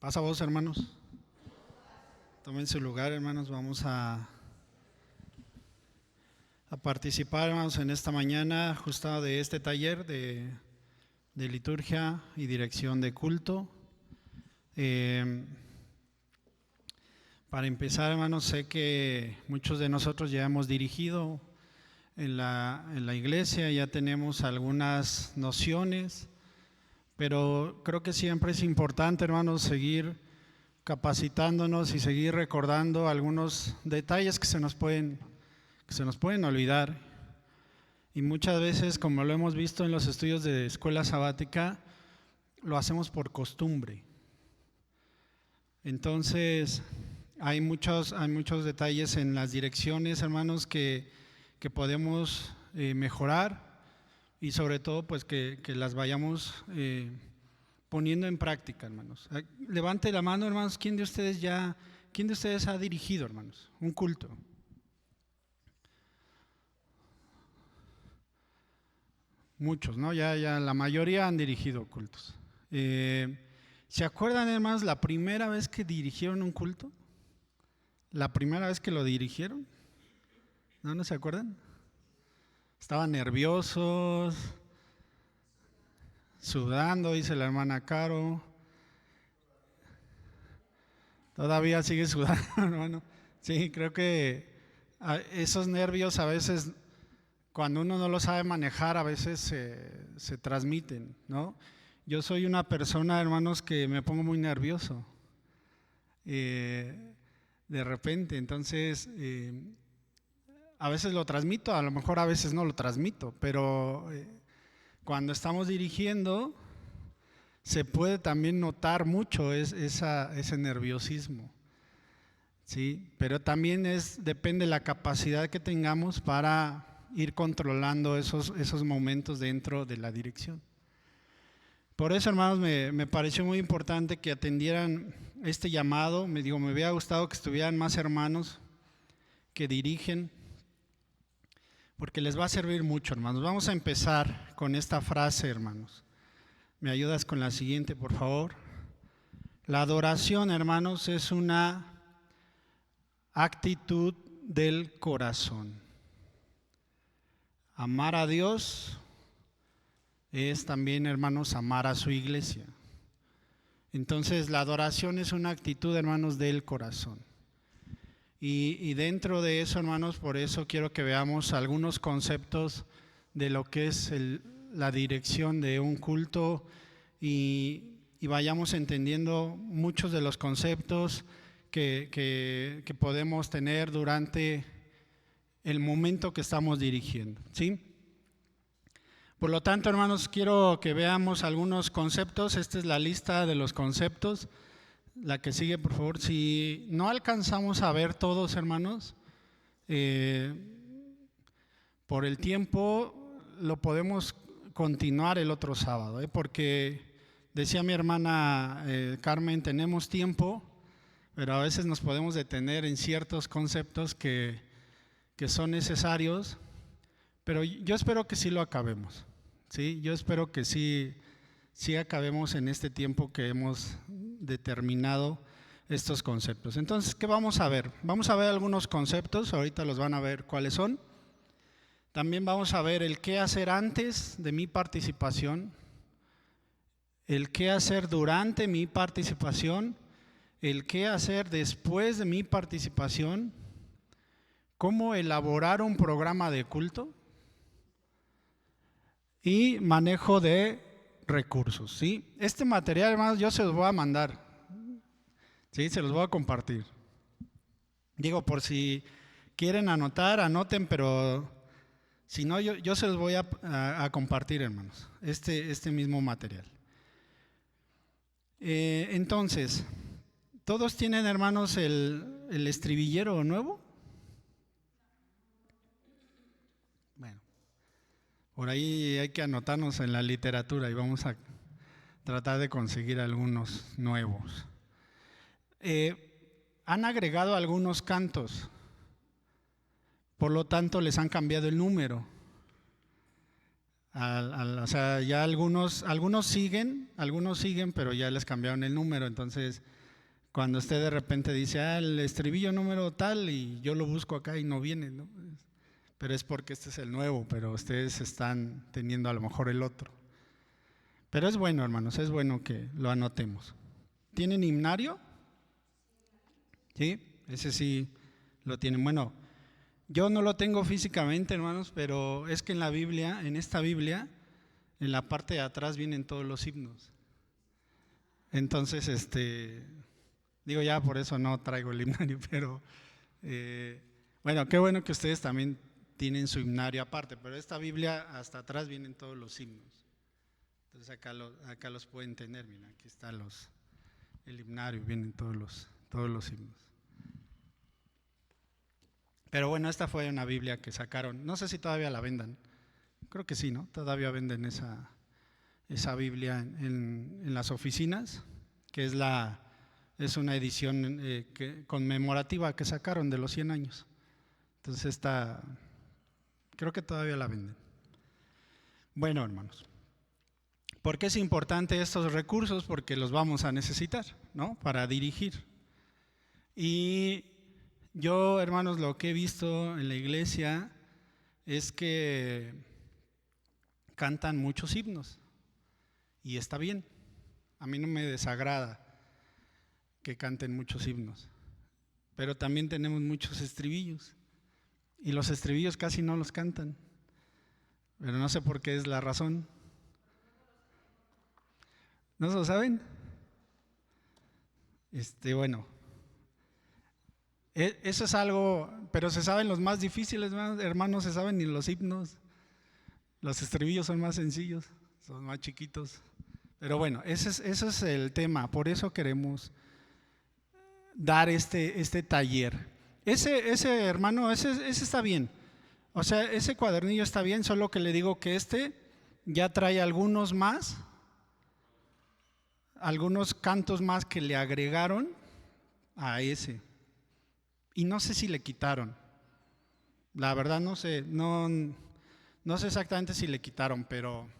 Pasa vos, hermanos. Tomen su lugar, hermanos. Vamos a participar, hermanos, en esta mañana, justo de este taller de liturgia y dirección de culto. Para empezar, hermanos, sé que muchos de nosotros ya hemos dirigido en la iglesia, ya tenemos algunas nociones, pero creo que siempre es importante, hermanos, seguir capacitándonos y seguir recordando algunos detalles que se nos pueden olvidar. Y muchas veces, como lo hemos visto en los estudios de escuela sabática, lo hacemos por costumbre. Entonces, hay muchos detalles en las direcciones, hermanos, que podemos mejorar, y sobre todo pues que las vayamos poniendo en práctica, hermanos. Levante la mano, hermanos, ¿quién de ustedes ha dirigido, hermanos, un culto? Muchos, ¿no? Ya la mayoría han dirigido cultos. ¿Se acuerdan, hermanos, la primera vez que dirigieron un culto? ¿La primera vez que lo dirigieron? ¿No se acuerdan? Estaban nerviosos, sudando, dice la hermana Caro. Todavía sigue sudando, hermano. Sí, creo que esos nervios a veces, cuando uno no lo sabe manejar, a veces se transmiten, ¿no? Yo soy una persona, hermanos, que me pongo muy nervioso de repente, entonces a veces lo transmito, a lo mejor a veces no lo transmito, pero cuando estamos dirigiendo se puede también notar mucho ese nerviosismo, ¿sí? Pero también depende de la capacidad que tengamos para ir controlando esos momentos dentro de la dirección. Por eso, hermanos, me pareció muy importante que atendieran este llamado. Me hubiera gustado que estuvieran más hermanos que dirigen, porque les va a servir mucho, hermanos. Vamos a empezar con esta frase, hermanos. ¿Me ayudas con la siguiente, por favor? La adoración, hermanos, es una actitud del corazón. Amar a Dios es también, hermanos, amar a su iglesia. Entonces, la adoración es una actitud, hermanos, del corazón. Y dentro de eso, hermanos, por eso quiero que veamos algunos conceptos de lo que es la dirección de un culto y vayamos entendiendo muchos de los conceptos que podemos tener durante el momento que estamos dirigiendo, ¿sí? Por lo tanto, hermanos, quiero que veamos algunos conceptos. Esta es la lista de los conceptos. La que sigue, por favor. Si no alcanzamos a ver todos, hermanos, por el tiempo lo podemos continuar el otro sábado, porque decía mi hermana Carmen, tenemos tiempo, pero a veces nos podemos detener en ciertos conceptos que son necesarios. Pero yo espero que sí lo acabemos, ¿sí? Yo espero que sí acabemos en este tiempo que hemos determinado estos conceptos. Entonces, ¿qué vamos a ver? Vamos a ver algunos conceptos, ahorita los van a ver cuáles son. También vamos a ver el qué hacer antes de mi participación, el qué hacer durante mi participación, el qué hacer después de mi participación, cómo elaborar un programa de culto y manejo de recursos, ¿sí? Este material, hermanos, yo se los voy a mandar, ¿sí? Se los voy a compartir. Digo, por si quieren anotar, anoten, pero si no, yo se los voy a compartir, hermanos, este mismo material. Entonces, ¿todos tienen, hermanos, el estribillero nuevo? Por ahí hay que anotarnos en la literatura y vamos a tratar de conseguir algunos nuevos. Han agregado algunos cantos, por lo tanto les han cambiado el número. Ya algunos siguen, pero ya les cambiaron el número. Entonces, Cuando usted de repente dice, el estribillo número tal, y yo lo busco acá y no viene, ¿no? Pero es porque este es el nuevo, pero ustedes están teniendo a lo mejor el otro. Pero es bueno, hermanos, es bueno que lo anotemos. ¿Tienen himnario? ¿Sí? Ese sí lo tienen. Bueno, yo no lo tengo físicamente, hermanos, pero es que en la Biblia, en esta Biblia, en la parte de atrás vienen todos los himnos. Entonces, digo ya por eso no traigo el himnario, pero bueno, qué bueno que ustedes también tienen su himnario aparte, pero esta Biblia hasta atrás vienen todos los himnos. Entonces acá los pueden tener, miren, aquí está el himnario, vienen todos los himnos. Pero bueno, esta fue una Biblia que sacaron, no sé si todavía la vendan, creo que sí, ¿no? Todavía venden esa Biblia en las oficinas, que es una edición conmemorativa que sacaron de los 100 años. Entonces creo que todavía la venden. Bueno, hermanos, ¿por qué es importante estos recursos? Porque los vamos a necesitar, ¿no? Para dirigir. Y yo, hermanos, lo que he visto en la iglesia es que cantan muchos himnos. Y está bien, a mí no me desagrada que canten muchos himnos, pero también tenemos muchos estribillos y los estribillos casi no los cantan, pero no sé por qué es la razón. ¿No se lo saben? Bueno, eso es algo, pero se saben los más difíciles, hermanos, se saben ni los himnos, los estribillos son más sencillos, son más chiquitos. Pero bueno, ese es el tema, por eso queremos dar este taller. Ese hermano, ese está bien. O sea, ese cuadernillo está bien, solo que le digo que ya trae algunos cantos más que le agregaron a ese. Y no sé si le quitaron. La verdad no sé exactamente si le quitaron, pero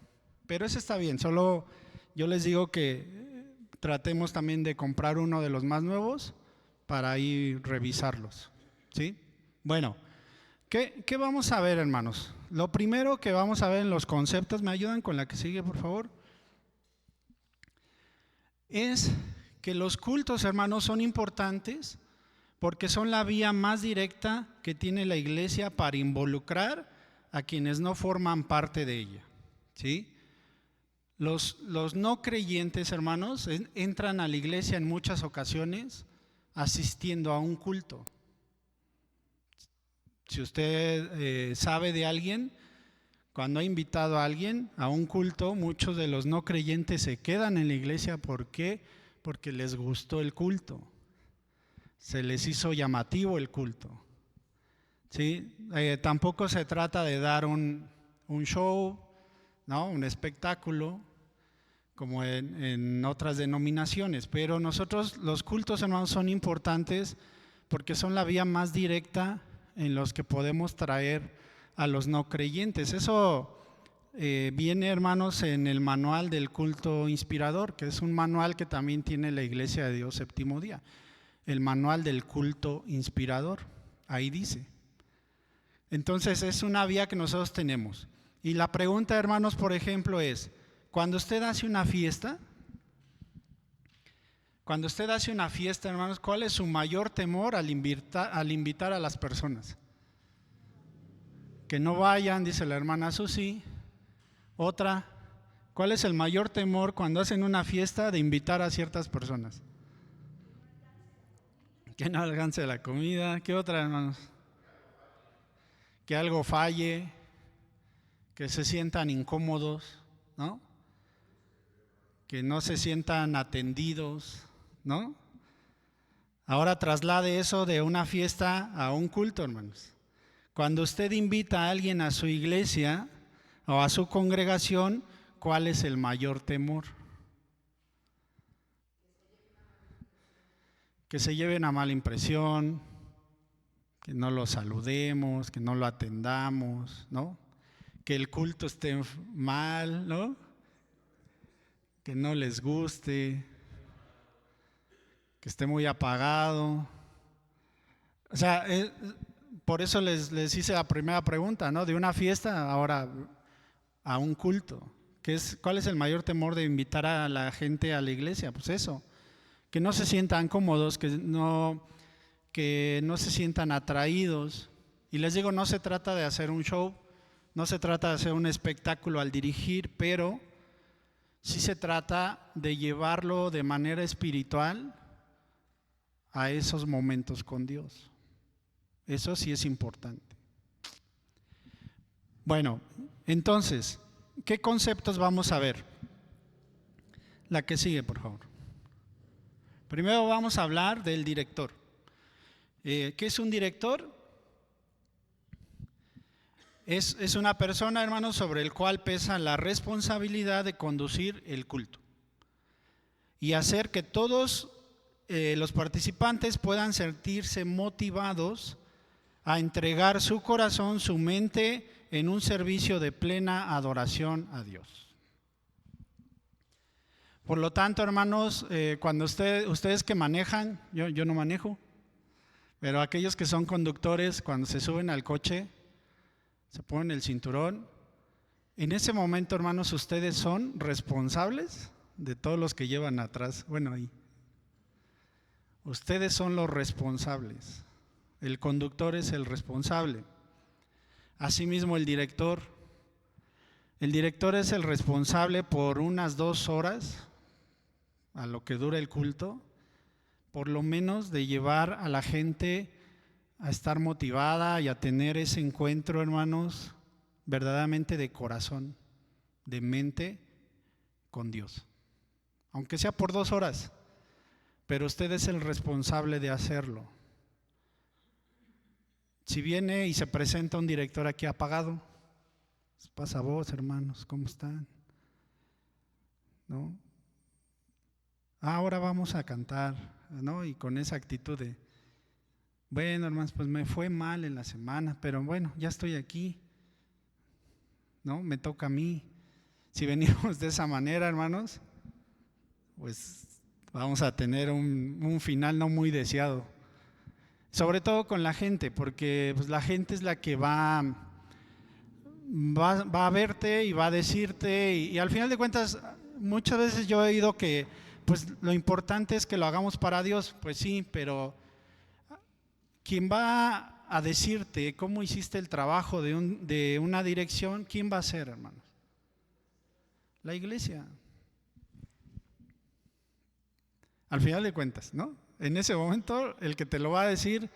ese está bien. Solo yo les digo que tratemos también de comprar uno de los más nuevos para ir revisarlos, ¿sí? Bueno, ¿qué vamos a ver, hermanos? Lo primero que vamos a ver en los conceptos, ¿me ayudan con la que sigue, por favor? Es que los cultos, hermanos, son importantes porque son la vía más directa que tiene la iglesia para involucrar a quienes no forman parte de ella, ¿sí? Los no creyentes, hermanos, entran a la iglesia en muchas ocasiones asistiendo a un culto. Si usted sabe de alguien, cuando ha invitado a alguien a un culto, muchos de los no creyentes se quedan en la iglesia. ¿Por qué? Porque les gustó el culto. Se les hizo llamativo el culto. ¿Sí? Tampoco se trata de dar un show, ¿no? Un espectáculo, como en otras denominaciones, pero nosotros los cultos, hermanos, son importantes porque son la vía más directa en los que podemos traer a los no creyentes. Eso viene, hermanos, en el manual del culto inspirador, que es un manual que también tiene la Iglesia de Dios Séptimo Día, el manual del culto inspirador, ahí dice. Entonces es una vía que nosotros tenemos. Y la pregunta, hermanos, por ejemplo, es: cuando usted hace una fiesta, hermanos, ¿cuál es su mayor temor al invitar a las personas? Que no vayan, dice la hermana Susi. Otra, ¿cuál es el mayor temor cuando hacen una fiesta de invitar a ciertas personas? Que no alcance la comida. ¿Qué otra, hermanos? Que algo falle, que se sientan incómodos, ¿no? Que no se sientan atendidos, ¿no? Ahora traslade eso de una fiesta a un culto, hermanos. Cuando usted invita a alguien a su iglesia o a su congregación, ¿cuál es el mayor temor? Que se lleven a mala impresión, que no lo saludemos, que no lo atendamos, ¿no? Que el culto esté mal, ¿no? Que no les guste, que esté muy apagado. O sea, por eso les hice la primera pregunta, ¿no? De una fiesta ahora a un culto. ¿Cuál es el mayor temor de invitar a la gente a la iglesia? Pues eso, que no se sientan cómodos, que no se sientan atraídos. Y les digo, no se trata de hacer un show, no se trata de hacer un espectáculo al dirigir, pero sí se trata de llevarlo de manera espiritual a esos momentos con Dios. Eso sí es importante. Bueno, entonces, ¿qué conceptos vamos a ver? La que sigue, por favor. Primero vamos a hablar del director. ¿Qué es un director? Es una persona, hermanos, sobre el cual pesa la responsabilidad de conducir el culto y hacer que todos los participantes puedan sentirse motivados a entregar su corazón, su mente en un servicio de plena adoración a Dios. Por lo tanto, hermanos, cuando ustedes que manejan, yo no manejo, pero aquellos que son conductores, cuando se suben al coche, se ponen el cinturón. En ese momento, hermanos, ustedes son responsables de todos los que llevan atrás. Bueno, ahí. Ustedes son los responsables. El conductor es el responsable. Asimismo, el director. El director es el responsable por unas 2 horas, a lo que dura el culto, por lo menos de llevar a la gente a estar motivada y a tener ese encuentro, hermanos, verdaderamente de corazón, de mente con Dios. Aunque sea por 2 horas, pero usted es el responsable de hacerlo. Si viene y se presenta un director aquí apagado, pasa voz, hermanos, ¿cómo están? ¿No? Ahora vamos a cantar, ¿no? Y con esa actitud de, bueno, hermanos, pues me fue mal en la semana, pero bueno, ya estoy aquí, ¿no? Me toca a mí. Si venimos de esa manera, hermanos, pues vamos a tener un final no muy deseado. Sobre todo con la gente, porque pues, la gente es la que va a verte y va a decirte, y al final de cuentas, muchas veces yo he oído que pues lo importante es que lo hagamos para Dios. Pues sí, pero quien va a decirte cómo hiciste el trabajo de una dirección, ¿quién va a ser, hermanos? La iglesia. Al final de cuentas, ¿no? En ese momento el que te lo va a decir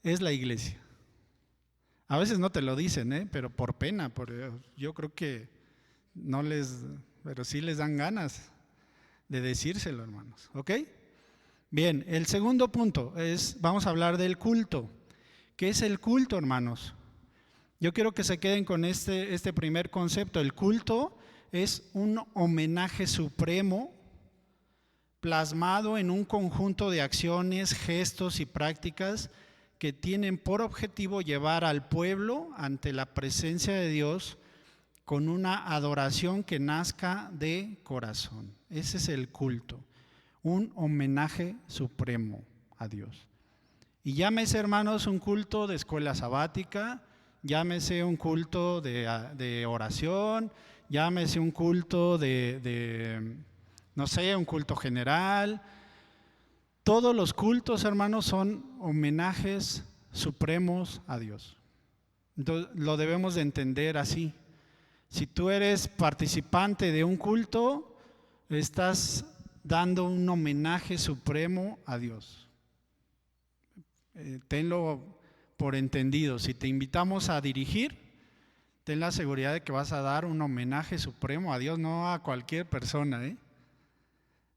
es la iglesia. A veces no te lo dicen, pero por pena, yo creo que pero sí les dan ganas de decírselo, hermanos. ¿Ok? Bien, el segundo punto vamos a hablar del culto. ¿Qué es el culto, hermanos? Yo quiero que se queden con este primer concepto. El culto es un homenaje supremo plasmado en un conjunto de acciones, gestos y prácticas que tienen por objetivo llevar al pueblo ante la presencia de Dios con una adoración que nazca de corazón. Ese es el culto, un homenaje supremo a Dios. Y llámese, hermanos, un culto de escuela sabática, llámese un culto de oración, llámese un culto no sé, un culto general. Todos los cultos, hermanos, son homenajes supremos a Dios. Entonces, lo debemos de entender así. Si tú eres participante de un culto, estás dando un homenaje supremo a Dios. Tenlo por entendido. Si te invitamos a dirigir, ten la seguridad de que vas a dar un homenaje supremo a Dios, no a cualquier persona,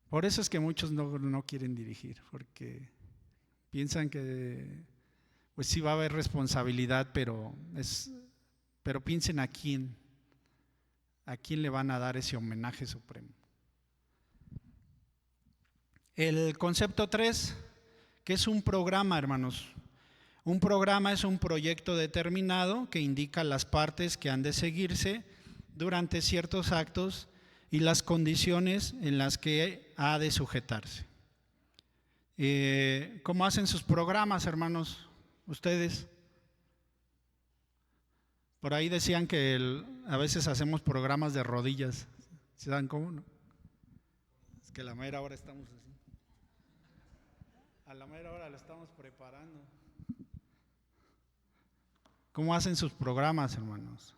Por eso es que muchos no quieren dirigir, porque piensan que pues sí va a haber responsabilidad, pero piensen a quién le van a dar ese homenaje supremo. El concepto 3, que es un programa, hermanos. Un programa es un proyecto determinado que indica las partes que han de seguirse durante ciertos actos y las condiciones en las que ha de sujetarse. ¿Cómo hacen sus programas, hermanos? Ustedes. Por ahí decían que a veces hacemos programas de rodillas. ¿Se dan cómo, no? Es que a la mera hora estamos así. A la mera hora lo estamos preparando. ¿Cómo hacen sus programas, hermanos?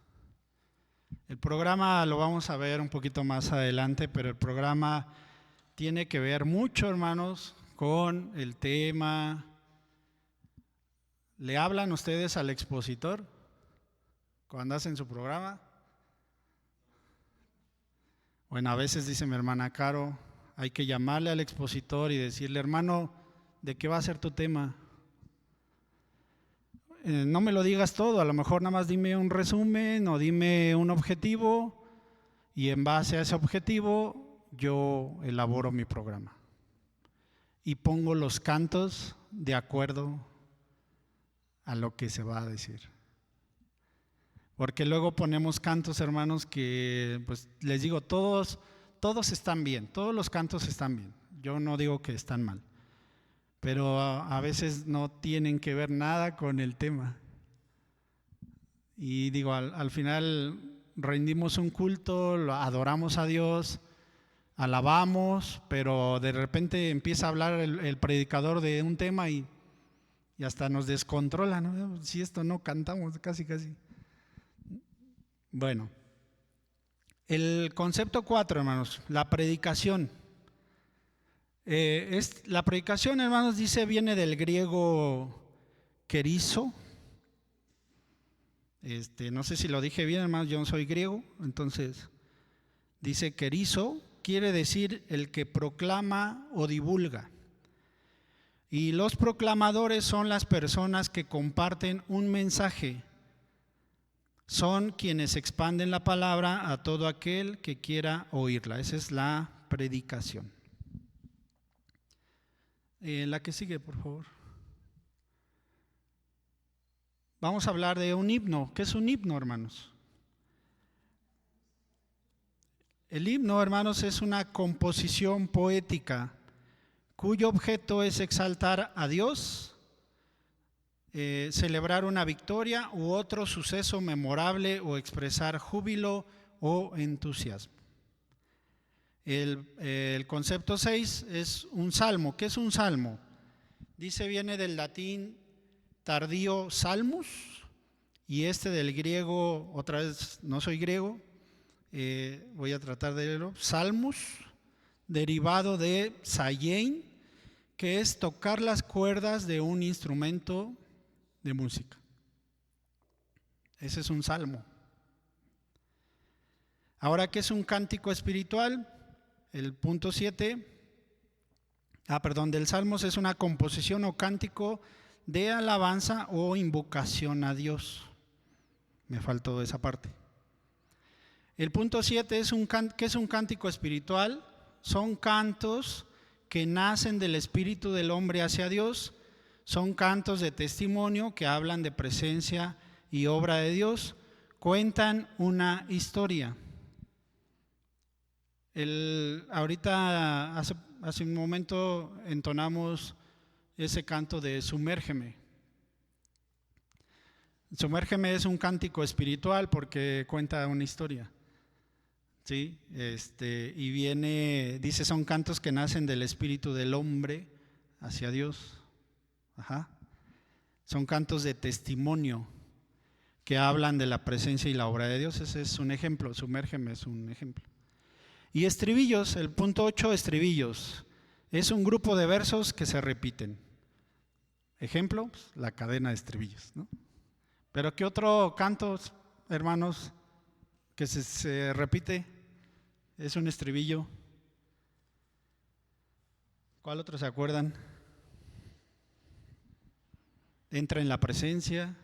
El programa lo vamos a ver un poquito más adelante, pero el programa tiene que ver mucho, hermanos, con el tema. ¿Le hablan ustedes al expositor cuando hacen su programa? Bueno, a veces dice mi hermana Caro, hay que llamarle al expositor y decirle, hermano, ¿de qué va a ser tu tema? No me lo digas todo, a lo mejor nada más dime un resumen o dime un objetivo y en base a ese objetivo yo elaboro mi programa y pongo los cantos de acuerdo a lo que se va a decir. Porque luego ponemos cantos, hermanos, que pues les digo, todos están bien, todos los cantos están bien. Yo no digo que están mal, pero a veces no tienen que ver nada con el tema. Y digo, al final rendimos un culto, lo adoramos a Dios, alabamos, pero de repente empieza a hablar el predicador de un tema y hasta nos descontrola, ¿no? Si esto no cantamos, casi. Bueno, el concepto 4, hermanos, la predicación. La predicación, hermanos, viene del griego kerizo. No sé si lo dije bien, hermanos, yo no soy griego, entonces dice kerizo, quiere decir el que proclama o divulga. Y los proclamadores son las personas que comparten un mensaje. Son quienes expanden la palabra a todo aquel que quiera oírla. Esa es la predicación. La que sigue, por favor. Vamos a hablar de un himno. ¿Qué es un himno, hermanos? El himno, hermanos, es una composición poética cuyo objeto es exaltar a Dios, celebrar una victoria u otro suceso memorable o expresar júbilo o entusiasmo. El concepto 6 es un salmo. ¿Qué es un salmo? Viene del latín tardío salmus y del griego, otra vez no soy griego, voy a tratar de leerlo, salmus, derivado de sayein, que es tocar las cuerdas de un instrumento de música. Ese es un salmo. Ahora, ¿qué es un cántico espiritual? El punto 7, del Salmos es una composición o cántico de alabanza o invocación a Dios. Me faltó esa parte. El punto 7 ¿qué es un cántico espiritual? Son cantos que nacen del espíritu del hombre hacia Dios. Son cantos de testimonio que hablan de presencia y obra de Dios. Cuentan una historia. Ahorita hace un momento entonamos ese canto de Sumérgeme. Sumérgeme es un cántico espiritual porque cuenta una historia. ¿Sí? Y dice, son cantos que nacen del espíritu del hombre hacia Dios. Ajá. Son cantos de testimonio que hablan de la presencia y la obra de Dios. Ese es un ejemplo, Sumérgeme es un ejemplo. Y estribillos, el punto 8, estribillos. Es un grupo de versos que se repiten. Ejemplo, pues, la cadena de estribillos, ¿no? Pero ¿qué otro canto, hermanos, que se repite? Es un estribillo. ¿Cuál otro se acuerdan? Entra en la presencia.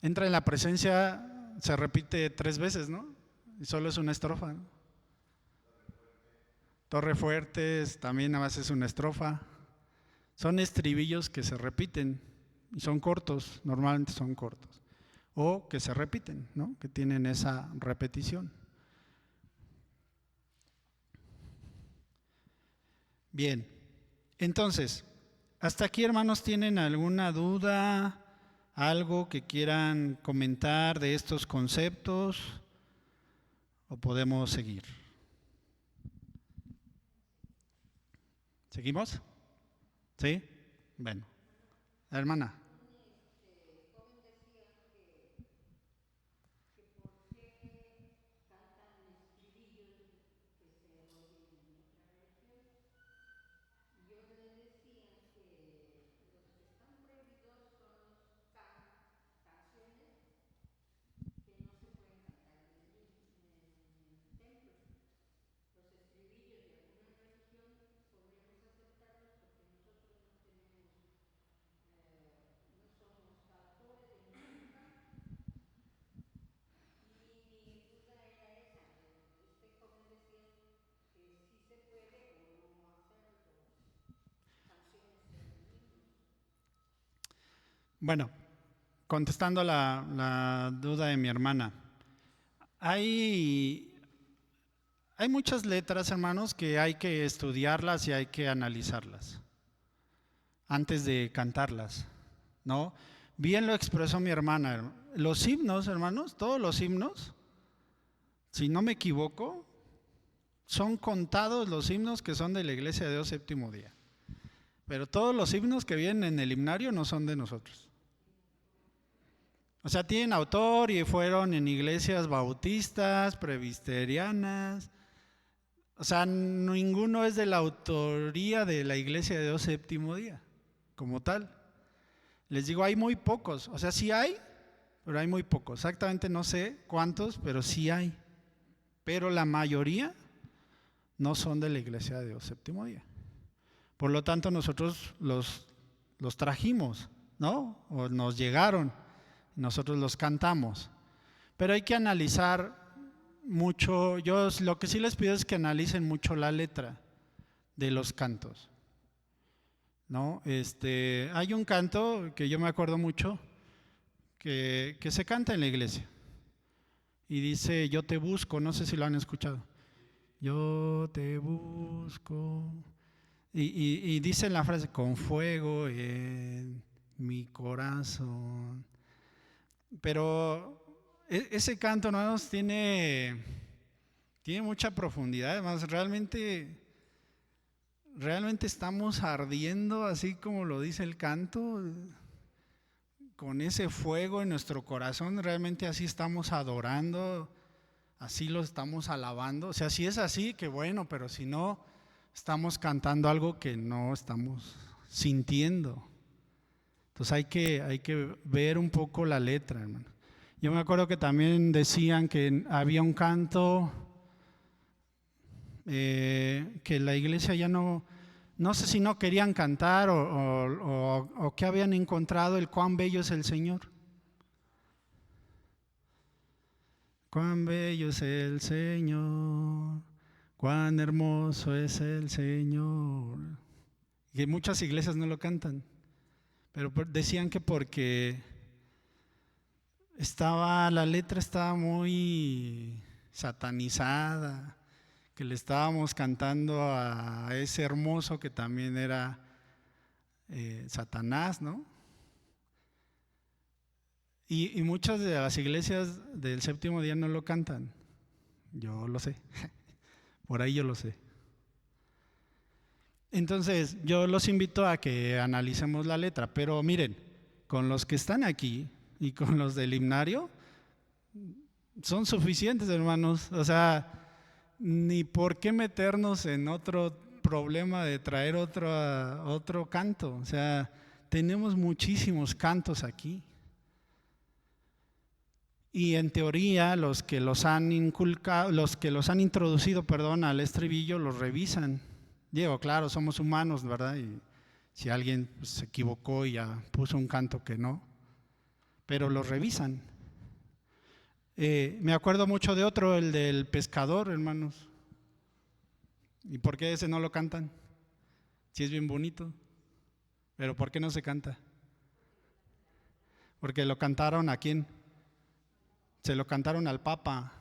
Entra en la presencia, se repite 3 veces, ¿no? Y solo es una estrofa, ¿no? Torre fuerte, también nada más es una estrofa. Son estribillos que se repiten y son cortos, normalmente son cortos. O que se repiten, ¿no? Que tienen esa repetición. Bien, Entonces, hasta aquí, hermanos, ¿tienen alguna duda, algo que quieran comentar de estos conceptos? ¿O podemos seguir? ¿Seguimos? ¿Sí? Bueno, hermana. Bueno, contestando la duda de mi hermana, hay, hay muchas letras, hermanos, que hay que estudiarlas y hay que analizarlas antes de cantarlas, ¿no? Bien lo expresó mi hermana. Los himnos, hermanos, todos los himnos, si no me equivoco, son contados los himnos que son de la Iglesia de Dios Séptimo Día. Pero todos los himnos que vienen en el himnario no son de nosotros. O sea, tienen autor y fueron en iglesias bautistas, presbiterianas. O sea, ninguno es de la autoría de la Iglesia de Dios Séptimo Día, como tal. Les digo, hay muy pocos. O sea, sí hay, pero hay muy pocos. Exactamente no sé cuántos, pero sí hay. Pero la mayoría no son de la Iglesia de Dios Séptimo Día. Por lo tanto, nosotros los trajimos, ¿no? O nos llegaron. Nosotros los cantamos, pero hay que analizar mucho. Yo lo que sí les pido es que analicen mucho la letra de los cantos, ¿no? Hay un canto que yo me acuerdo mucho que se canta en la iglesia y dice: yo te busco, no sé si lo han escuchado. Yo te busco. Y dice la frase: con fuego en mi corazón. Pero ese canto, hermanos, tiene mucha profundidad. Además, realmente estamos ardiendo, así como lo dice el canto, con ese fuego en nuestro corazón. Realmente así estamos adorando, así lo estamos alabando. O sea, si es así, qué bueno, pero si no, estamos cantando algo que no estamos sintiendo. Entonces hay que ver un poco la letra, hermano. Yo me acuerdo que también decían que había un canto que la iglesia ya no sé si no querían cantar o que habían encontrado, el cuán bello es el Señor. Cuán bello es el Señor, cuán hermoso es el Señor. Y muchas iglesias no lo cantan. Pero decían que porque la letra estaba muy satanizada, que le estábamos cantando a ese hermoso que también era Satanás, ¿no? Y muchas de las iglesias del Séptimo Día no lo cantan. Yo lo sé, por ahí yo lo sé. Entonces, yo los invito a que analicemos la letra, pero miren, con los que están aquí y con los del himnario, son suficientes, hermanos. O sea, ni por qué meternos en otro problema de traer otro canto. O sea, tenemos muchísimos cantos aquí. Y en teoría, los que los han introducido, al estribillo, los revisan. Digo, claro, somos humanos, ¿verdad? Y si alguien se equivocó y ya puso un canto que no, pero lo revisan. Me acuerdo mucho de otro, el del pescador, hermanos. ¿Y por qué ese no lo cantan? Si es bien bonito. Pero ¿por qué no se canta? Porque lo cantaron ¿a quién? Se lo cantaron al Papa.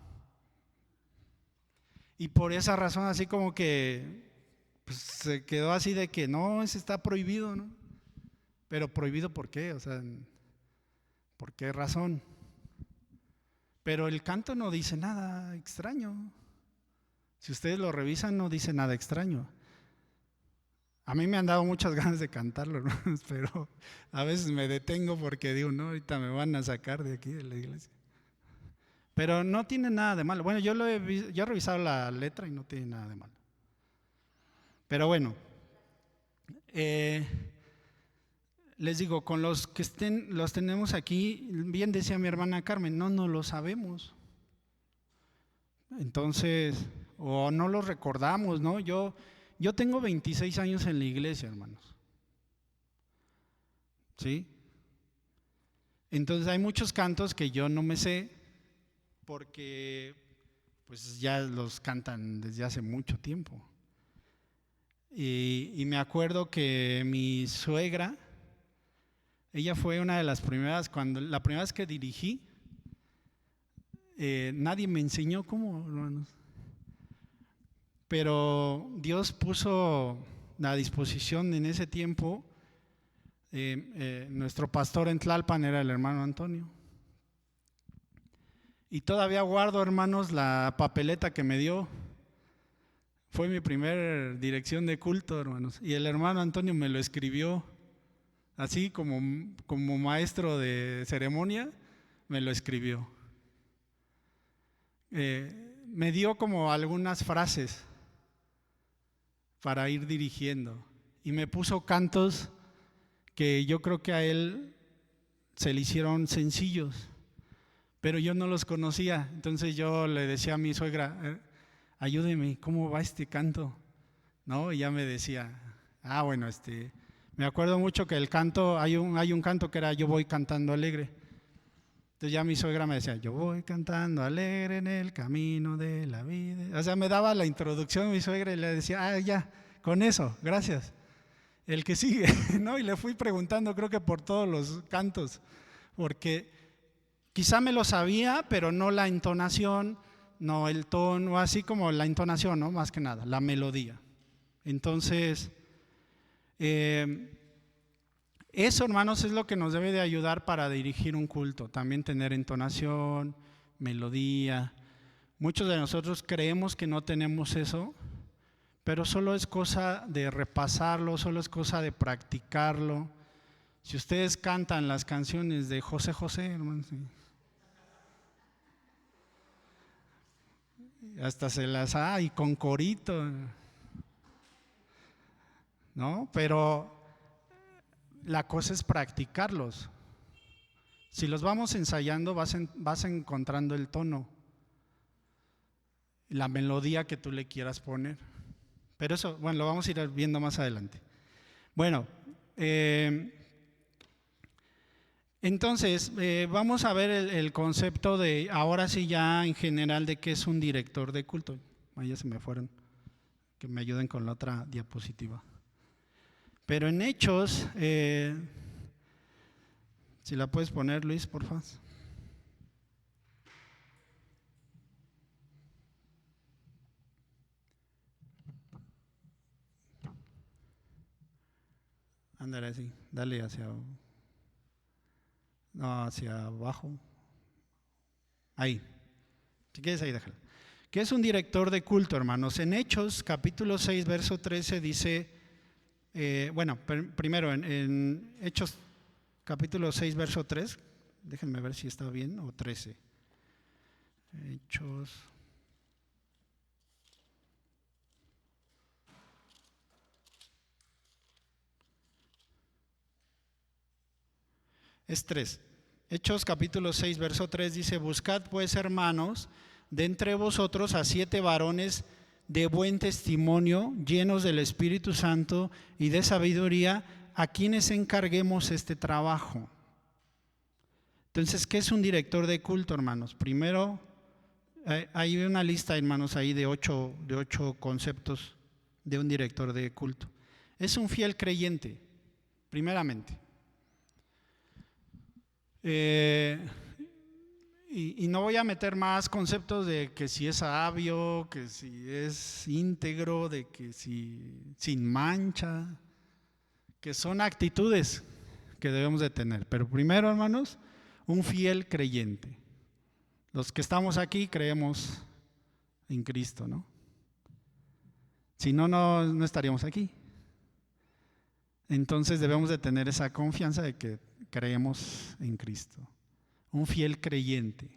Y por esa razón, así como que pues se quedó así de que no, ese está prohibido, ¿no? Pero prohibido ¿por qué? O sea, ¿por qué razón? Pero el canto no dice nada extraño. Si ustedes lo revisan, no dice nada extraño. A mí me han dado muchas ganas de cantarlo, hermanos, pero a veces me detengo porque digo, no, ahorita me van a sacar de aquí de la iglesia. Pero no tiene nada de malo. Bueno, yo he revisado la letra y no tiene nada de malo. Pero bueno, les digo, con los que los tenemos aquí, bien decía mi hermana Carmen, no lo sabemos. Entonces, o no los recordamos, ¿no? Yo tengo 26 años en la iglesia, hermanos. ¿Sí? Entonces hay muchos cantos que yo no me sé porque pues ya los cantan desde hace mucho tiempo. Y me acuerdo que mi suegra, ella fue una de las primeras, la primera vez que dirigí, nadie me enseñó cómo, hermanos. Pero Dios puso a disposición en ese tiempo, nuestro pastor en Tlalpan era el hermano Antonio. Y todavía guardo, hermanos, la papeleta que me dio. Fue mi primer dirección de culto, hermanos. Y el hermano Antonio me lo escribió, así como maestro de ceremonia, me lo escribió. Me dio como algunas frases para ir dirigiendo. Y me puso cantos que yo creo que a él se le hicieron sencillos, pero yo no los conocía. Entonces yo le decía a mi suegra, ayúdeme, ¿cómo va este canto? ¿No? Y ya me decía, bueno, me acuerdo mucho que el canto, hay un canto que era Yo voy cantando alegre. Entonces ya mi suegra me decía, yo voy cantando alegre en el camino de la vida. O sea, me daba la introducción mi suegra y le decía, ya, con eso, gracias. El que sigue, ¿no? Y le fui preguntando, creo que por todos los cantos, porque quizá me lo sabía, pero no la entonación, no el tono, así como la entonación, ¿no? Más que nada, la melodía. Entonces, eso, hermanos, es lo que nos debe de ayudar para dirigir un culto. También tener entonación, melodía. Muchos de nosotros creemos que no tenemos eso, pero solo es cosa de repasarlo, solo es cosa de practicarlo. Si ustedes cantan las canciones de José José, hermanos, hasta se las y con corito, ¿no? Pero la cosa es practicarlos. Si los vamos ensayando, vas encontrando el tono, la melodía que tú le quieras poner. Pero eso, bueno, lo vamos a ir viendo más adelante. Bueno, entonces vamos a ver el concepto de, ahora sí ya en general, de qué es un director de culto. Ya se me fueron, que me ayuden con la otra diapositiva. Pero en Hechos, si la puedes poner, Luis, por favor. Ándale así, dale hacia abajo. Ahí, si quieres ahí déjala. ¿Qué es un director de culto, hermanos? En Hechos, capítulo 6, verso 13 dice, primero en Hechos, capítulo 6, verso 3, déjenme ver si está bien, o 13. Hechos. Es 3. Hechos capítulo 6, verso 3 dice, buscad pues, hermanos, de entre vosotros a 7 varones de buen testimonio, llenos del Espíritu Santo y de sabiduría, a quienes encarguemos este trabajo. Entonces, ¿qué es un director de culto, hermanos? Primero, hay una lista, hermanos, ahí de 8 conceptos de un director de culto. Es un fiel creyente, primeramente. Y no voy a meter más conceptos de que si es sabio, que si es íntegro, de que si sin mancha, que son actitudes que debemos de tener. Pero primero, hermanos, un fiel creyente. Los que estamos aquí creemos en Cristo, ¿no? Si no, no estaríamos aquí. Entonces debemos de tener esa confianza de que creemos en Cristo. Un fiel creyente.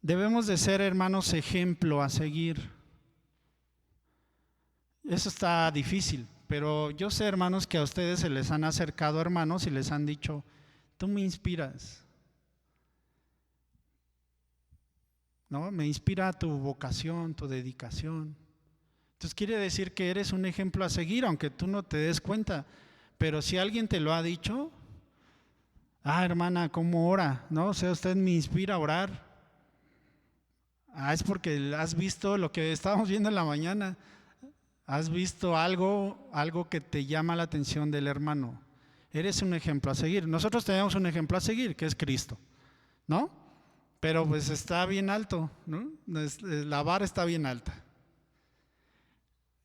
Debemos de ser, hermanos, ejemplo a seguir. Eso está difícil, pero yo sé, hermanos, que a ustedes se les han acercado hermanos y les han dicho, tú me inspiras, ¿no? Me inspira tu vocación, tu dedicación. Entonces quiere decir que eres un ejemplo a seguir, aunque tú no te des cuenta. Pero si alguien te lo ha dicho, hermana, ¿cómo ora? ¿No? O sea, usted me inspira a orar. Es porque has visto lo que estábamos viendo en la mañana. Has visto algo que te llama la atención del hermano. Eres un ejemplo a seguir. Nosotros tenemos un ejemplo a seguir, que es Cristo, ¿no? Pero pues está bien alto, ¿no? La vara está bien alta.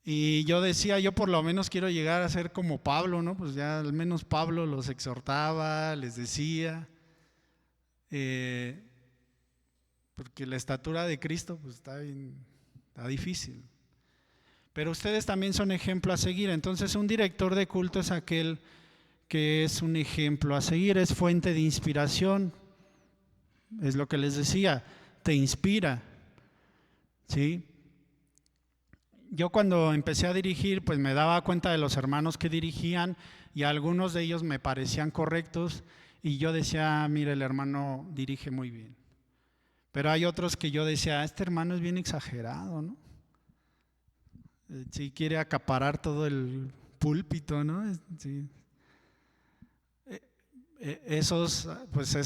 Y yo decía, yo por lo menos quiero llegar a ser como Pablo, ¿no? Pues ya al menos Pablo los exhortaba, les decía, porque la estatura de Cristo pues está difícil. Pero ustedes también son ejemplo a seguir. Entonces un director de culto es aquel que es un ejemplo a seguir, es fuente de inspiración. Es lo que les decía, te inspira, ¿sí? Yo cuando empecé a dirigir, pues me daba cuenta de los hermanos que dirigían y algunos de ellos me parecían correctos y yo decía, mire, el hermano dirige muy bien. Pero hay otros que yo decía, este hermano es bien exagerado, ¿no? Sí quiere acaparar todo el púlpito, ¿no? Sí. Esos, pues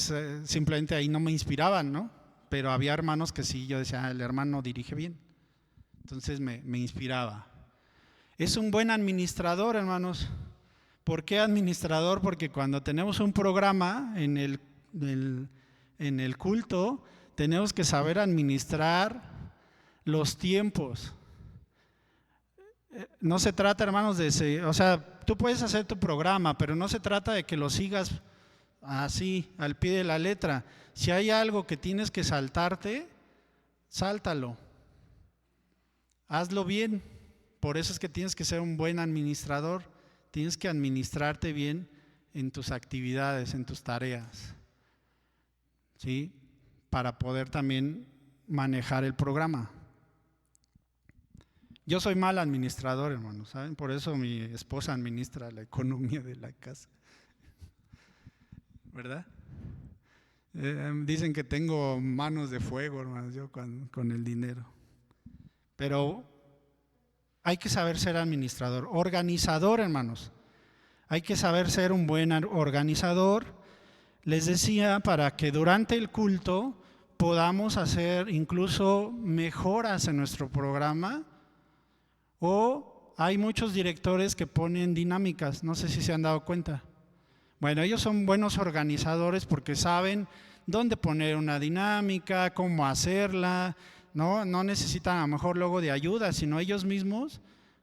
simplemente ahí no me inspiraban, ¿no? Pero había hermanos que sí, yo decía, el hermano dirige bien. Entonces me inspiraba. Es un buen administrador, hermanos. ¿Por qué administrador? Porque cuando tenemos un programa en el culto, tenemos que saber administrar los tiempos. No se trata, hermanos, o sea, tú puedes hacer tu programa, pero no se trata de que lo sigas así, al pie de la letra. Si hay algo que tienes que saltarte, sáltalo. Hazlo bien. Por eso es que tienes que ser un buen administrador. Tienes que administrarte bien en tus actividades, en tus tareas, ¿sí? Para poder también manejar el programa. Yo soy mal administrador, hermanos, ¿saben? Por eso mi esposa administra la economía de la casa. ¿Verdad? Dicen que tengo manos de fuego, hermanos, yo con el dinero. Pero hay que saber ser administrador, organizador, hermanos. Hay que saber ser un buen organizador. Les decía, para que durante el culto podamos hacer incluso mejoras en nuestro programa. O hay muchos directores que ponen dinámicas, no sé si se han dado cuenta. Bueno, ellos son buenos organizadores porque saben dónde poner una dinámica, cómo hacerla, no necesitan a lo mejor luego de ayuda, sino ellos mismos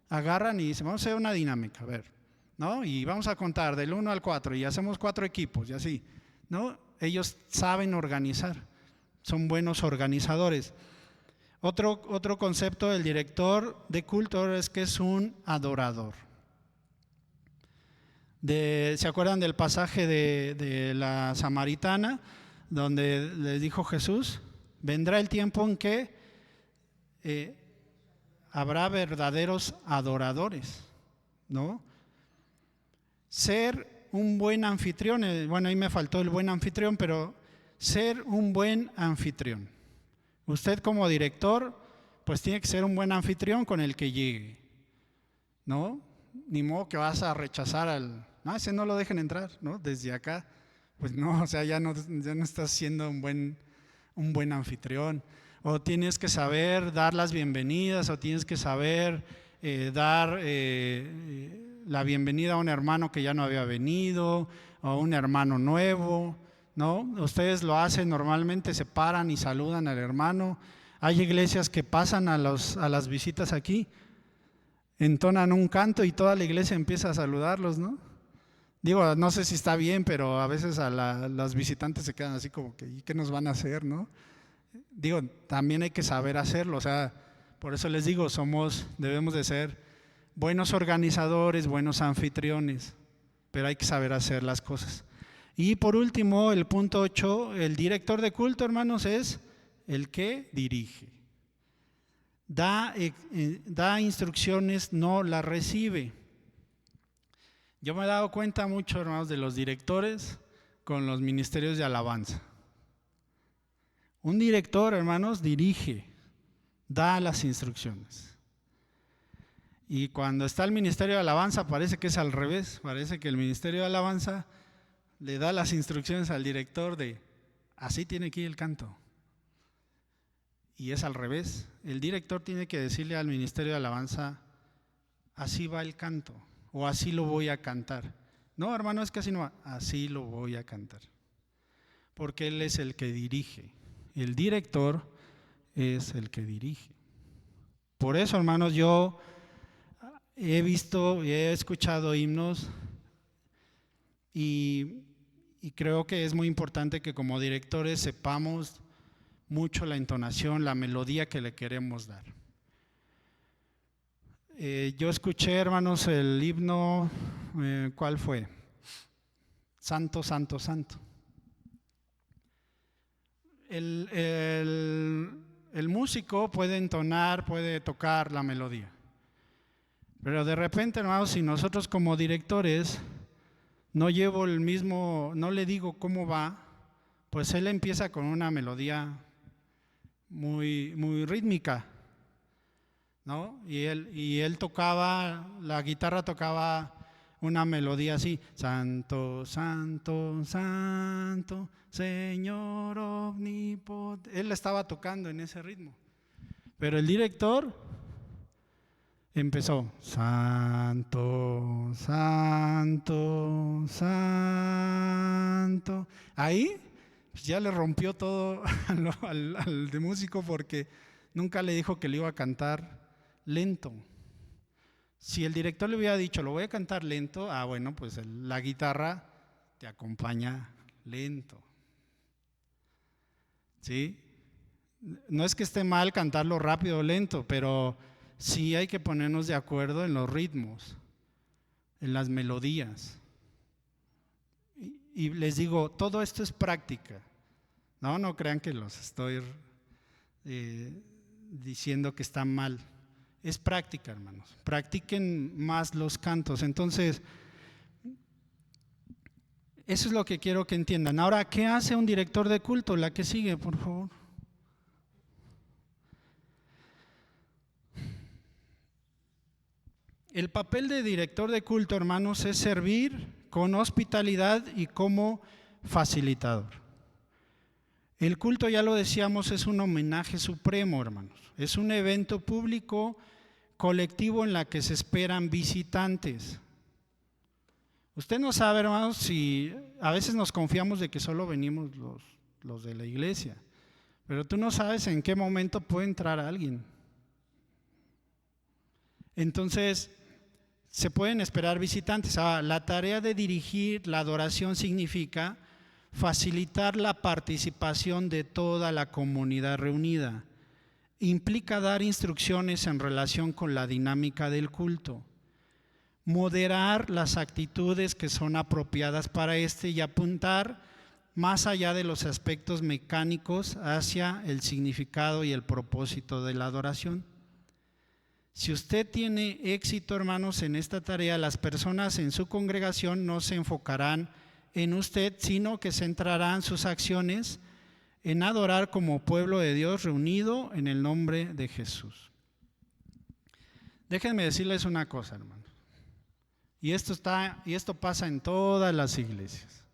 agarran y dicen, vamos a hacer una dinámica, a ver, ¿no? Y vamos a contar del 1 al 4 y hacemos 4 equipos y así, ¿no? Ellos saben organizar, son buenos organizadores. Otro concepto del director de culto es que es un adorador. ¿Se acuerdan del pasaje de la samaritana donde le dijo Jesús? Vendrá el tiempo en que habrá verdaderos adoradores, ¿no? Ser un buen anfitrión, bueno, ahí me faltó el buen anfitrión, pero ser un buen anfitrión. Usted como director, pues tiene que ser un buen anfitrión con el que llegue, ¿no? Ni modo que vas a rechazar ese no lo dejen entrar, ¿no? Desde acá, pues no, o sea, ya no estás siendo un buen anfitrión. O tienes que saber dar las bienvenidas, o tienes que saber dar la bienvenida a un hermano que ya no había venido, o a un hermano nuevo, ¿no? Ustedes lo hacen normalmente, se paran y saludan al hermano. Hay iglesias que pasan a las visitas aquí, entonan un canto y toda la iglesia empieza a saludarlos, ¿no? Digo, no sé si está bien, pero a veces los visitantes se quedan así como que, ¿y qué nos van a hacer, no? Digo, también hay que saber hacerlo, o sea, por eso les digo, debemos de ser buenos organizadores, buenos anfitriones, pero hay que saber hacer las cosas. Y por último, el punto 8, el director de culto, hermanos, es el que dirige. Da instrucciones, no las recibe. Yo me he dado cuenta mucho, hermanos, de los directores con los ministerios de alabanza. Un director, hermanos, dirige, da las instrucciones. Y cuando está el ministerio de alabanza parece que es al revés, parece que el ministerio de alabanza le da las instrucciones al director de así tiene que ir el canto. Y es al revés, el director tiene que decirle al ministerio de alabanza así va el canto o así lo voy a cantar. No, hermano, es que así no va, así lo voy a cantar. Porque él es el que dirige, el director es el que dirige. Por eso, hermanos, yo he visto y he escuchado himnos y creo que es muy importante que como directores sepamos mucho la entonación, la melodía que le queremos dar. Yo escuché, hermanos, el himno, ¿cuál fue? Santo, Santo, Santo. El músico puede entonar, puede tocar la melodía. Pero de repente, hermanos, si nosotros como directores no le digo cómo va, pues él empieza con una melodía muy, muy rítmica, ¿no? Y él tocaba, la guitarra tocaba una melodía así, Santo, Santo, Santo, Señor omnipotente. Él estaba tocando en ese ritmo, pero el director empezó, Santo, Santo, Santo. Ahí pues ya le rompió todo al de músico porque nunca le dijo que le iba a cantar lento. Si el director le hubiera dicho, lo voy a cantar lento, bueno, pues la guitarra te acompaña lento. ¿Sí? No es que esté mal cantarlo rápido o lento, pero sí hay que ponernos de acuerdo en los ritmos, en las melodías. Y les digo, todo esto es práctica. No crean que los estoy diciendo que está mal. Es práctica, hermanos. Practiquen más los cantos. Entonces, eso es lo que quiero que entiendan. Ahora, ¿qué hace un director de culto? La que sigue, por favor. El papel de director de culto, hermanos, es servir con hospitalidad y como facilitador. El culto, ya lo decíamos, es un homenaje supremo, hermanos. Es un evento público colectivo en la que se esperan visitantes. Usted no sabe, hermanos, si a veces nos confiamos de que solo venimos los de la iglesia, pero tú no sabes en qué momento puede entrar alguien. Entonces, se pueden esperar visitantes. La tarea de dirigir la adoración significa facilitar la participación de toda la comunidad reunida. Implica dar instrucciones en relación con la dinámica del culto, moderar las actitudes que son apropiadas para y apuntar más allá de los aspectos mecánicos hacia el significado y el propósito de la adoración. Si usted tiene éxito, hermanos, en esta tarea, las personas en su congregación no se enfocarán en usted, sino que centrarán sus acciones en adorar como pueblo de Dios reunido en el nombre de Jesús. Déjenme decirles una cosa, hermanos. Y esto pasa en todas las iglesias.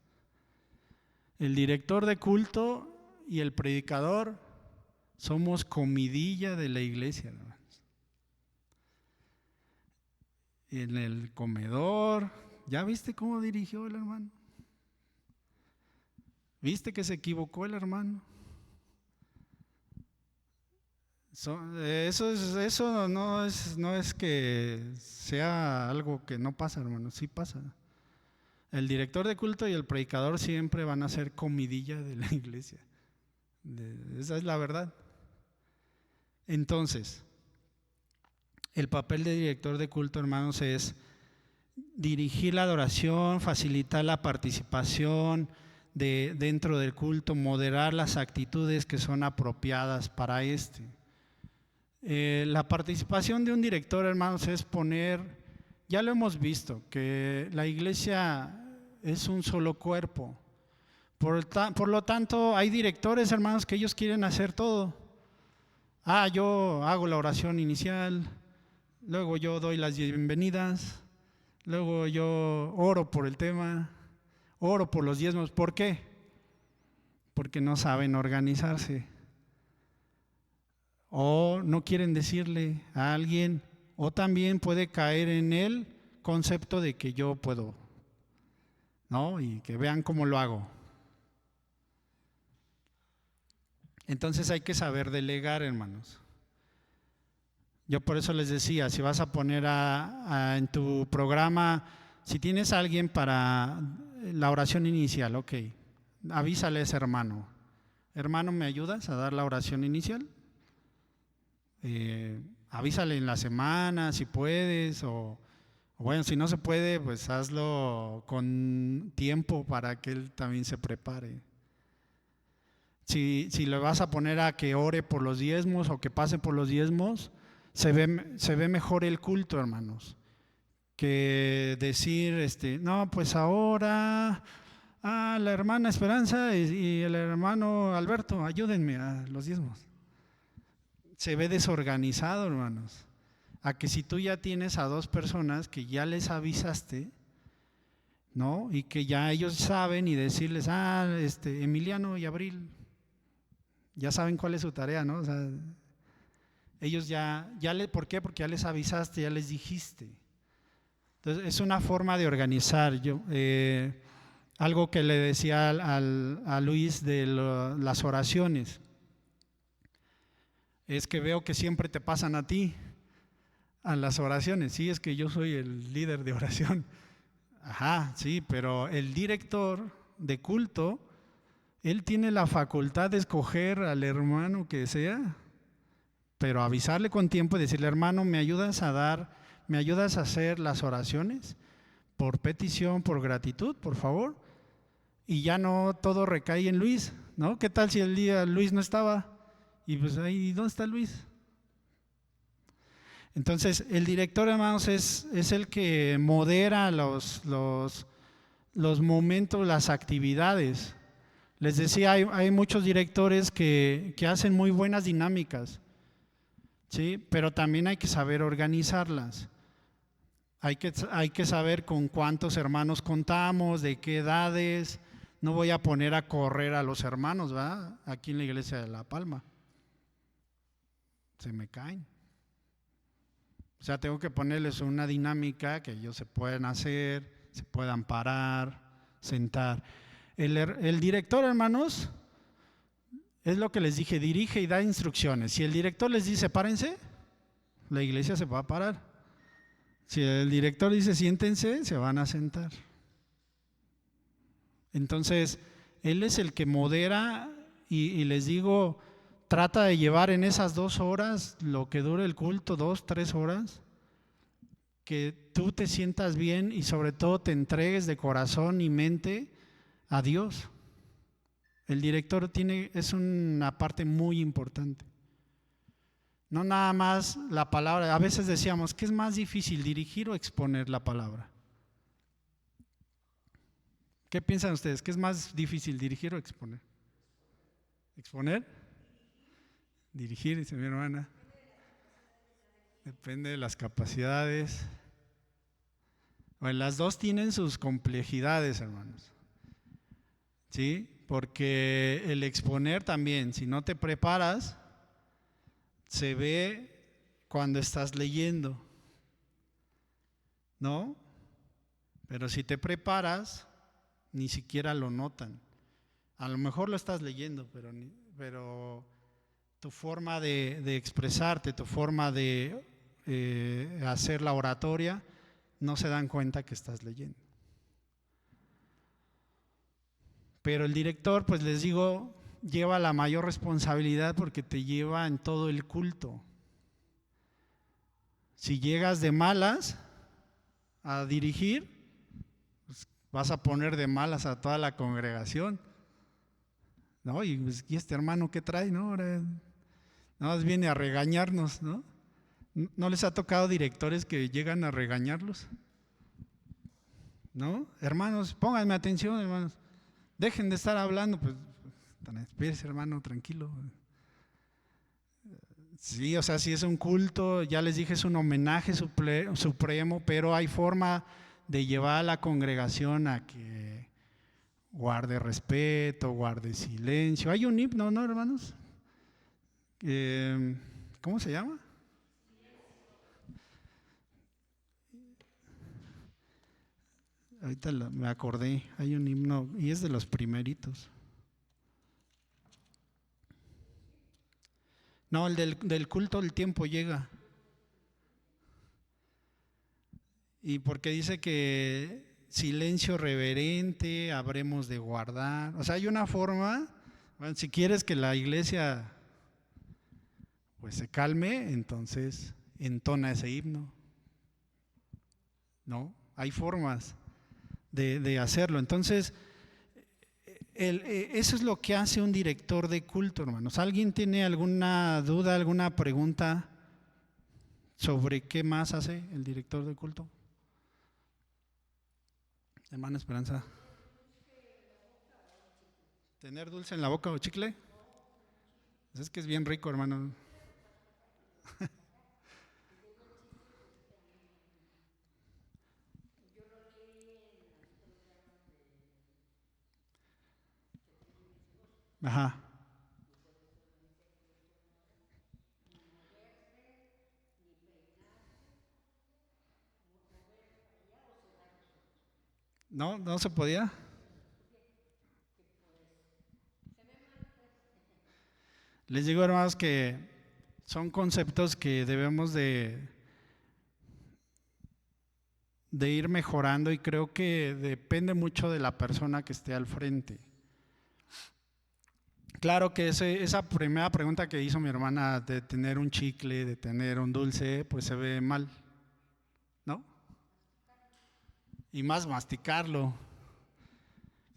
El director de culto y el predicador somos comidilla de la iglesia, hermanos. En el comedor, ¿ya viste cómo dirigió el hermano? ¿Viste que se equivocó el hermano? Eso no es que sea algo que no pasa, hermano, sí pasa. El director de culto y el predicador siempre van a ser comidilla de la iglesia. Esa es la verdad. Entonces, el papel de director de culto, hermanos, es dirigir la adoración, facilitar la participación dentro del culto, moderar las actitudes que son apropiadas para este. La participación de un director, hermanos, es poner, ya lo hemos visto, que la iglesia es un solo cuerpo. Por lo tanto, hay directores, hermanos, que ellos quieren hacer todo. Yo hago la oración inicial, luego yo doy las bienvenidas, luego yo oro por el tema, oro por los diezmos. ¿Por qué? Porque no saben organizarse. O no quieren decirle a alguien, o también puede caer en el concepto de que yo puedo, ¿no? Y que vean cómo lo hago. Entonces hay que saber delegar, hermanos. Yo por eso les decía, si vas a poner en tu programa, si tienes a alguien para la oración inicial, ok, avísale a ese hermano. Hermano, ¿me ayudas a dar la oración inicial? Avísale en la semana si puedes, o bueno, si no se puede, pues hazlo con tiempo para que él también se prepare. Si le vas a poner a que ore por los diezmos o que pase por los diezmos, se ve mejor el culto, hermanos, que decir, no, pues ahora la hermana Esperanza y el hermano Alberto, ayúdenme a los diezmos. Se ve desorganizado, hermanos. A que si tú ya tienes a dos personas que ya les avisaste, ¿no? Y que ya ellos saben y decirles, Emiliano y Abril, ya saben cuál es su tarea, ¿no? O sea, ellos ¿por qué? Porque ya les avisaste, ya les dijiste. Entonces, es una forma de organizar. Algo que le decía a Luis de las oraciones. Es que veo que siempre te pasan a ti, a las oraciones. Sí, es que yo soy el líder de oración. Ajá, sí, pero el director de culto, él tiene la facultad de escoger al hermano que sea, pero avisarle con tiempo y decirle, hermano, ¿me ayudas a hacer las oraciones? Por petición, por gratitud, por favor. Y ya no todo recae en Luis, ¿no? ¿Qué tal si el día Luis no estaba? Y pues ahí, ¿dónde está Luis? Entonces, el director, hermanos, es el que modera los momentos, las actividades. Les decía, hay muchos directores que hacen muy buenas dinámicas, ¿sí? Pero también hay que saber organizarlas. Hay que saber con cuántos hermanos contamos, de qué edades. No voy a poner a correr a los hermanos, ¿verdad? Aquí en la iglesia de La Palma. Se me caen. O sea, tengo que ponerles una dinámica que ellos se puedan hacer, se puedan parar, sentar. El director, hermanos, es lo que les dije, dirige y da instrucciones. Si el director les dice párense, la iglesia se va a parar. Si el director dice siéntense, se van a sentar. Entonces, él es el que modera y les digo, trata de llevar en esas 2 horas, lo que dure el culto, 2, 3 horas, que tú te sientas bien y sobre todo te entregues de corazón y mente a Dios. El director es una parte muy importante. No nada más la palabra. A veces decíamos, ¿qué es más difícil, dirigir o exponer la palabra? ¿Qué piensan ustedes? ¿Qué es más difícil, dirigir o exponer? ¿Exponer? Dirigir, dice mi hermana. Depende de las capacidades. Bueno, las dos tienen sus complejidades, hermanos. ¿Sí? Porque el exponer también, si no te preparas, se ve cuando estás leyendo, ¿no? Pero si te preparas, ni siquiera lo notan. A lo mejor lo estás leyendo, pero tu forma de expresarte, tu forma de hacer la oratoria, no se dan cuenta que estás leyendo. Pero el director, pues les digo, lleva la mayor responsabilidad porque te lleva en todo el culto. Si llegas de malas a dirigir, pues vas a poner de malas a toda la congregación, ¿no? ¿Y este hermano qué trae, no? Ahora nada más viene a regañarnos, ¿no? ¿No les ha tocado directores que llegan a regañarlos? ¿No? Hermanos, pónganme atención, hermanos. Dejen de estar hablando, pues, espérese, hermano, tranquilo. Sí, o sea, si es un culto, ya les dije, es un homenaje supremo, pero hay forma de llevar a la congregación a que guarde respeto, guarde silencio. Hay un himno, ¿no, hermanos? ¿Cómo se llama? Ahorita me acordé, hay un himno y es de los primeritos. No, el del culto el tiempo llega. Y porque dice que silencio reverente habremos de guardar. O sea, hay una forma, bueno, si quieres que la iglesia pues se calme, entonces entona ese himno. ¿No? Hay formas de hacerlo. Entonces, eso es lo que hace un director de culto, hermanos. ¿Alguien tiene alguna duda, alguna pregunta sobre qué más hace el director de culto? Hermana Esperanza. ¿Tener dulce en la boca o chicle? Pues es que es bien rico, hermano. Ajá. ¿No? ¿No se podía? Les digo, hermanos, que son conceptos que debemos de ir mejorando y creo que depende mucho de la persona que esté al frente. Claro que esa primera pregunta que hizo mi hermana de tener un chicle, de tener un dulce, pues se ve mal, ¿no? Y más masticarlo.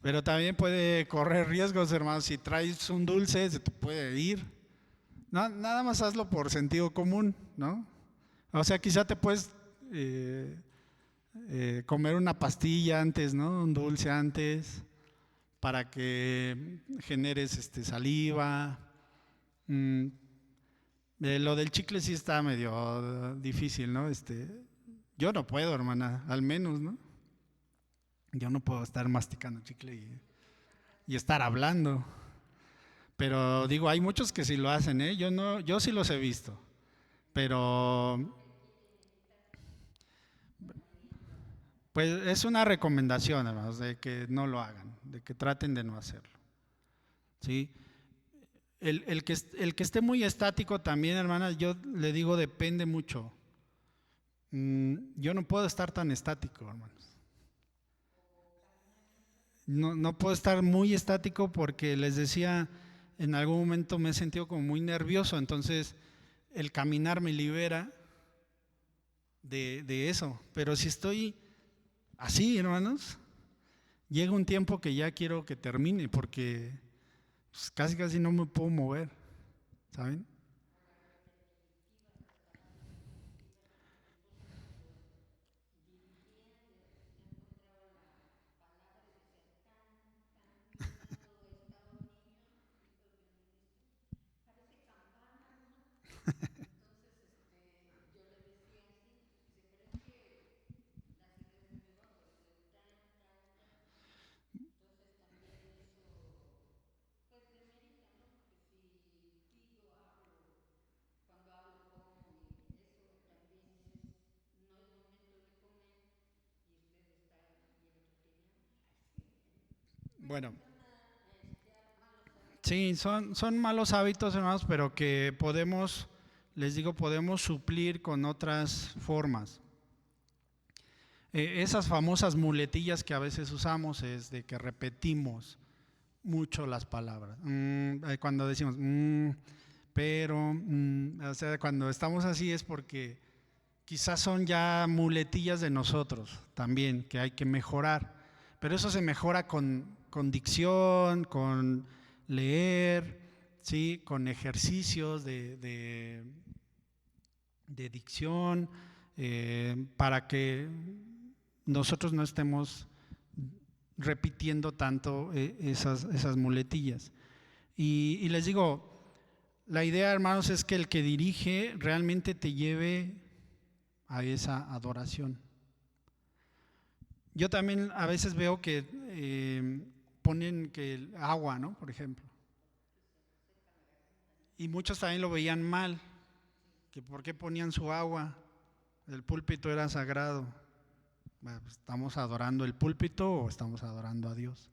Pero también puede correr riesgos, hermano. Si traes un dulce, se te puede ir. Nada más hazlo por sentido común, ¿no? O sea, quizá te puedes comer una pastilla antes, ¿no? Un dulce antes, para que generes saliva. Mm, lo del chicle sí está medio difícil, ¿no? Yo no puedo, hermana, al menos, ¿no? Yo no puedo estar masticando chicle y estar hablando. Pero digo, hay muchos que sí lo hacen, ¿eh? Yo no, yo sí los he visto. Pero pues es una recomendación, hermanos, de que no lo hagan, de que traten de no hacerlo. ¿Sí? El que esté muy estático también, hermana, yo le digo, depende mucho. Yo no puedo estar tan estático, hermanos. No puedo estar muy estático porque les decía, en algún momento me he sentido como muy nervioso, entonces el caminar me libera de eso. Pero si estoy así, hermanos, llega un tiempo que ya quiero que termine porque pues, casi no me puedo mover, ¿saben? Bueno, Sí, son malos hábitos, hermanos, pero que podemos, les digo, podemos suplir con otras formas. Esas famosas muletillas que a veces usamos es de que repetimos mucho las palabras. Cuando decimos, pero, o sea, cuando estamos así es porque quizás son ya muletillas de nosotros también, que hay que mejorar. Pero eso se mejora con dicción, con leer, ¿sí? Con ejercicios de dicción, para que nosotros no estemos repitiendo tanto esas muletillas. Y les digo, la idea, hermanos, es que el que dirige realmente te lleve a esa adoración. Yo también a veces veo que ponen que el agua, ¿no? Por ejemplo. Y muchos también lo veían mal, que por qué ponían su agua, el púlpito era sagrado. Bueno, pues, ¿estamos adorando el púlpito o estamos adorando a Dios?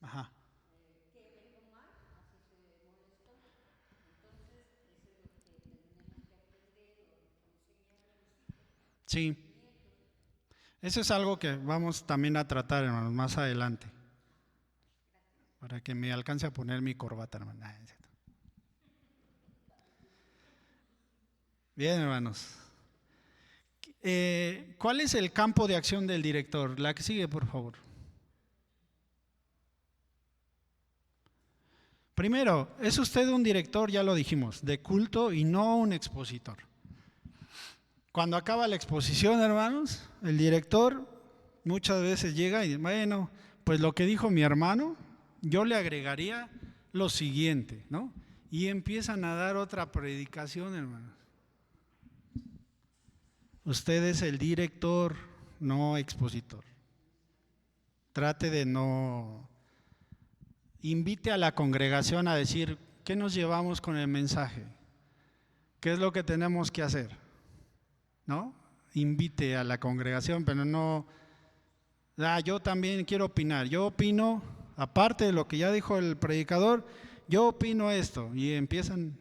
Ajá. Sí, eso es algo que vamos también a tratar, hermanos, más adelante, para que me alcance a poner mi corbata, hermano. Bien, hermanos. ¿Cuál es el campo de acción del director? La que sigue, por favor. Primero, es usted un director, ya lo dijimos, de culto y no un expositor. Cuando acaba la exposición, hermanos, el director muchas veces llega y dice, bueno, pues lo que dijo mi hermano, yo le agregaría lo siguiente, ¿no? Y empiezan a dar otra predicación, hermanos. Usted es el director, no expositor. Trate de no... Invite a la congregación a decir, ¿qué nos llevamos con el mensaje? ¿Qué es lo que tenemos que hacer? ¿No? Invite a la congregación, pero no, yo también quiero opinar. Yo opino, aparte de lo que ya dijo el predicador, yo opino esto. Y empiezan,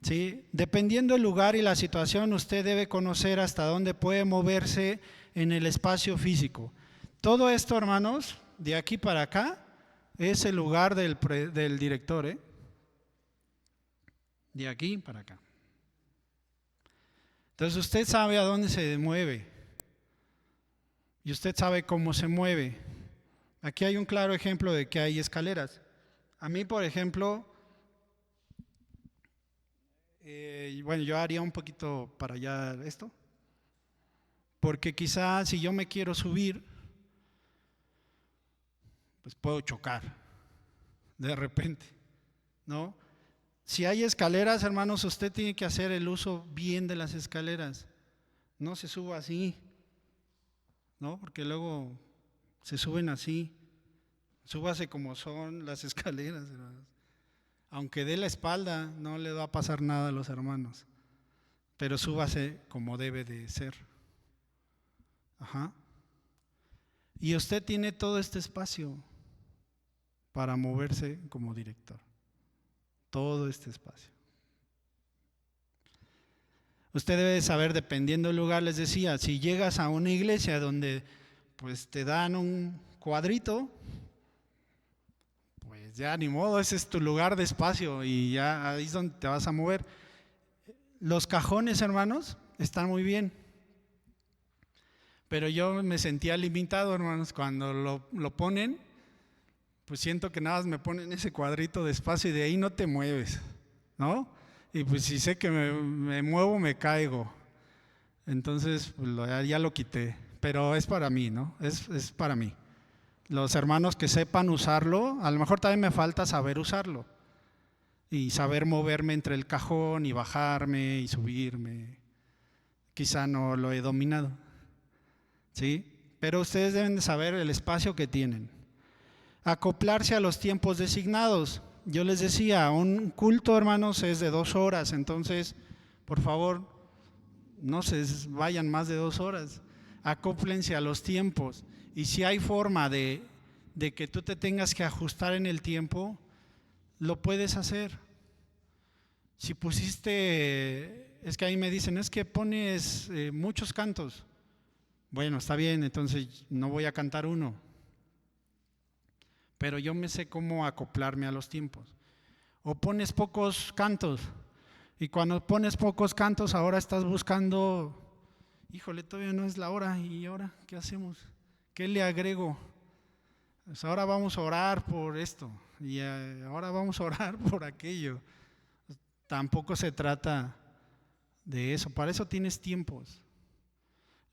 ¿sí? Dependiendo del lugar y la situación, usted debe conocer hasta dónde puede moverse en el espacio físico. Todo esto, hermanos, de aquí para acá, es el lugar del director, ¿eh? De aquí para acá. Entonces usted sabe a dónde se mueve y usted sabe cómo se mueve. Aquí hay un claro ejemplo de que hay escaleras. A mí, por ejemplo, bueno, yo haría un poquito para allá esto, porque quizás si yo me quiero subir, pues puedo chocar de repente, ¿no? Si hay escaleras, hermanos, usted tiene que hacer el uso bien de las escaleras. No se suba así, ¿no? Porque luego se suben así. Súbase como son las escaleras, hermanos. Aunque dé la espalda, no le va a pasar nada a los hermanos. Pero súbase como debe de ser. Ajá. Y usted tiene todo este espacio para moverse como director. Todo este espacio. Usted debe saber, dependiendo del lugar, les decía, si llegas a una iglesia donde pues te dan un cuadrito, pues ya ni modo, ese es tu lugar de espacio y ya ahí es donde te vas a mover. Los cajones, hermanos, están muy bien, pero yo me sentía limitado, hermanos, cuando lo ponen, pues siento que nada más me ponen ese cuadrito de espacio y de ahí no te mueves, ¿no? Y pues si sé que me muevo, me caigo. Entonces, pues ya lo quité, pero es para mí, ¿no? Es para mí. Los hermanos que sepan usarlo, a lo mejor también me falta saber usarlo y saber moverme entre el cajón y bajarme y subirme. Quizá no lo he dominado, ¿sí? Pero ustedes deben de saber el espacio que tienen. Acoplarse a los tiempos designados. Yo les decía, un culto, hermanos, es de 2 horas, entonces, por favor, no se vayan más de 2 horas. Acóplense a los tiempos. Y si hay forma de que tú te tengas que ajustar en el tiempo, lo puedes hacer. Si pusiste, es que ahí me dicen, es que pones muchos cantos. Bueno, está bien, entonces no voy a cantar uno. Pero yo me sé cómo acoplarme a los tiempos. O pones pocos cantos. Y cuando pones pocos cantos, ahora estás buscando, híjole, todavía no es la hora. ¿Y ahora qué hacemos? ¿Qué le agrego? Pues ahora vamos a orar por esto. Y ahora vamos a orar por aquello. Tampoco se trata de eso. Para eso tienes tiempos.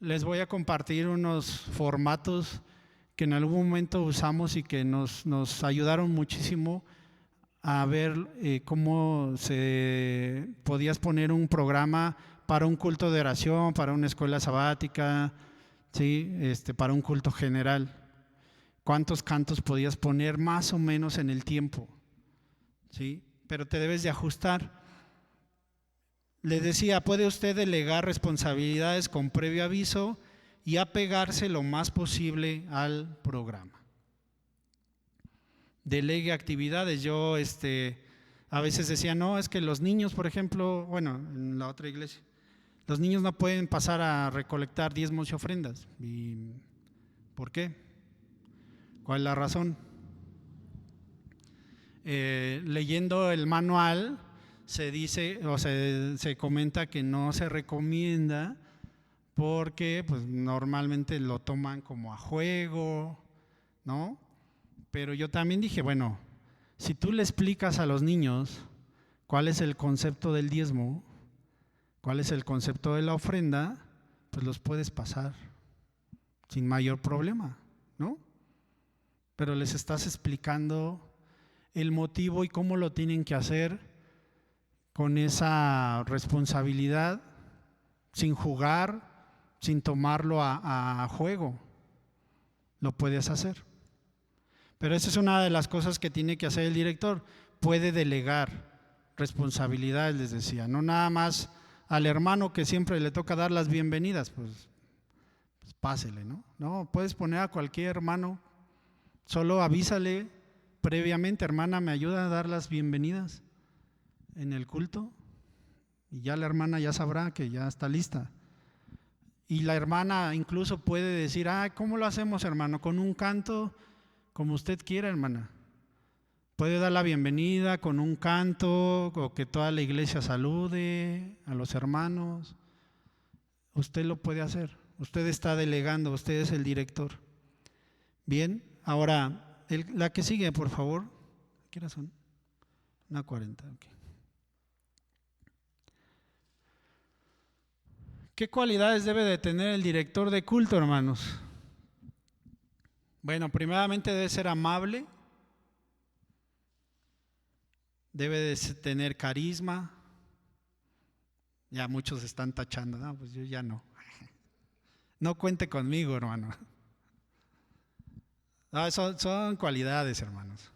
Les voy a compartir unos formatos que en algún momento usamos y que nos ayudaron muchísimo a ver cómo se podías poner un programa para un culto de oración, para una escuela sabática, ¿sí? Para un culto general. ¿Cuántos cantos podías poner más o menos en el tiempo? ¿Sí? Pero te debes de ajustar. Les decía, puede usted delegar responsabilidades con previo aviso y apegarse lo más posible al programa. Delegue actividades. Yo a veces decía, no, es que los niños, por ejemplo, bueno, en la otra iglesia, los niños no pueden pasar a recolectar diezmos y ofrendas. ¿Y por qué? ¿Cuál es la razón? Leyendo el manual se dice o se comenta que no se recomienda porque pues normalmente lo toman como a juego, ¿no? Pero yo también dije, bueno, si tú le explicas a los niños cuál es el concepto del diezmo, cuál es el concepto de la ofrenda, pues los puedes pasar sin mayor problema, ¿no? Pero les estás explicando el motivo y cómo lo tienen que hacer con esa responsabilidad, sin jugar, sin tomarlo a juego. Lo puedes hacer. Pero esa es una de las cosas que tiene que hacer el director. Puede delegar responsabilidades, les decía. No nada más al hermano que siempre le toca dar las bienvenidas, pues pásele, ¿no? No, puedes poner a cualquier hermano, solo avísale previamente, hermana, ¿me ayuda a dar las bienvenidas en el culto? Y ya la hermana ya sabrá que ya está lista. Y la hermana incluso puede decir, ¿cómo lo hacemos, hermano? Con un canto, como usted quiera, hermana. Puede dar la bienvenida con un canto o que toda la iglesia salude a los hermanos. Usted lo puede hacer. Usted está delegando, usted es el director. Bien, ahora, la que sigue, por favor. ¿Qué horas son? 1:40, ok. ¿Qué cualidades debe de tener el director de culto, hermanos? Bueno, primeramente debe ser amable, debe de tener carisma. Ya muchos están tachando, no, pues yo ya no. No cuente conmigo, hermano. No, son cualidades, hermanos.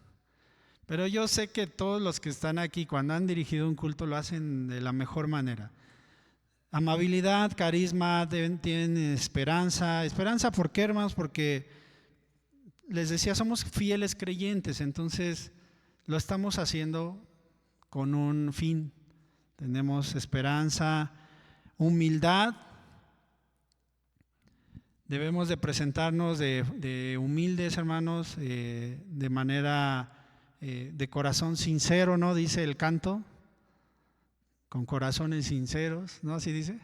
Pero yo sé que todos los que están aquí, cuando han dirigido un culto, lo hacen de la mejor manera. Amabilidad, carisma, tienen esperanza. Esperanza, ¿por qué, hermanos? Porque les decía, somos fieles creyentes, entonces lo estamos haciendo con un fin. Tenemos esperanza, humildad. Debemos de presentarnos de humildes, hermanos, de manera de corazón sincero, ¿no? Dice el canto, con corazones sinceros, ¿no? Así dice.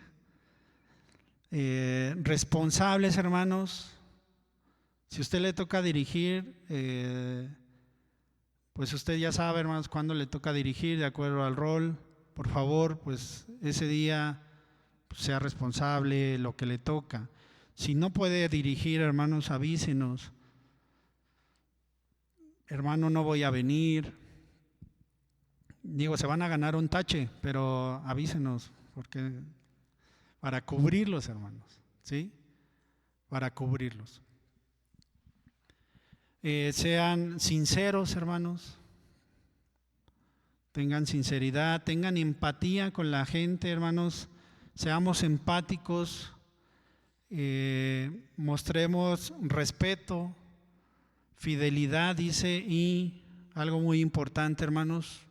Responsables, hermanos. Si usted le toca dirigir, pues usted ya sabe, hermanos, cuándo le toca dirigir de acuerdo al rol. Por favor, pues ese día pues, sea responsable, lo que le toca. Si no puede dirigir, hermanos, avísenos. Hermano, no voy a venir. Digo, se van a ganar un tache, pero avísenos, porque para cubrirlos, hermanos, ¿sí? para cubrirlos. Sean sinceros, hermanos. Tengan sinceridad, tengan empatía con la gente, hermanos. Seamos empáticos, mostremos respeto, fidelidad, dice, y algo muy importante, hermanos,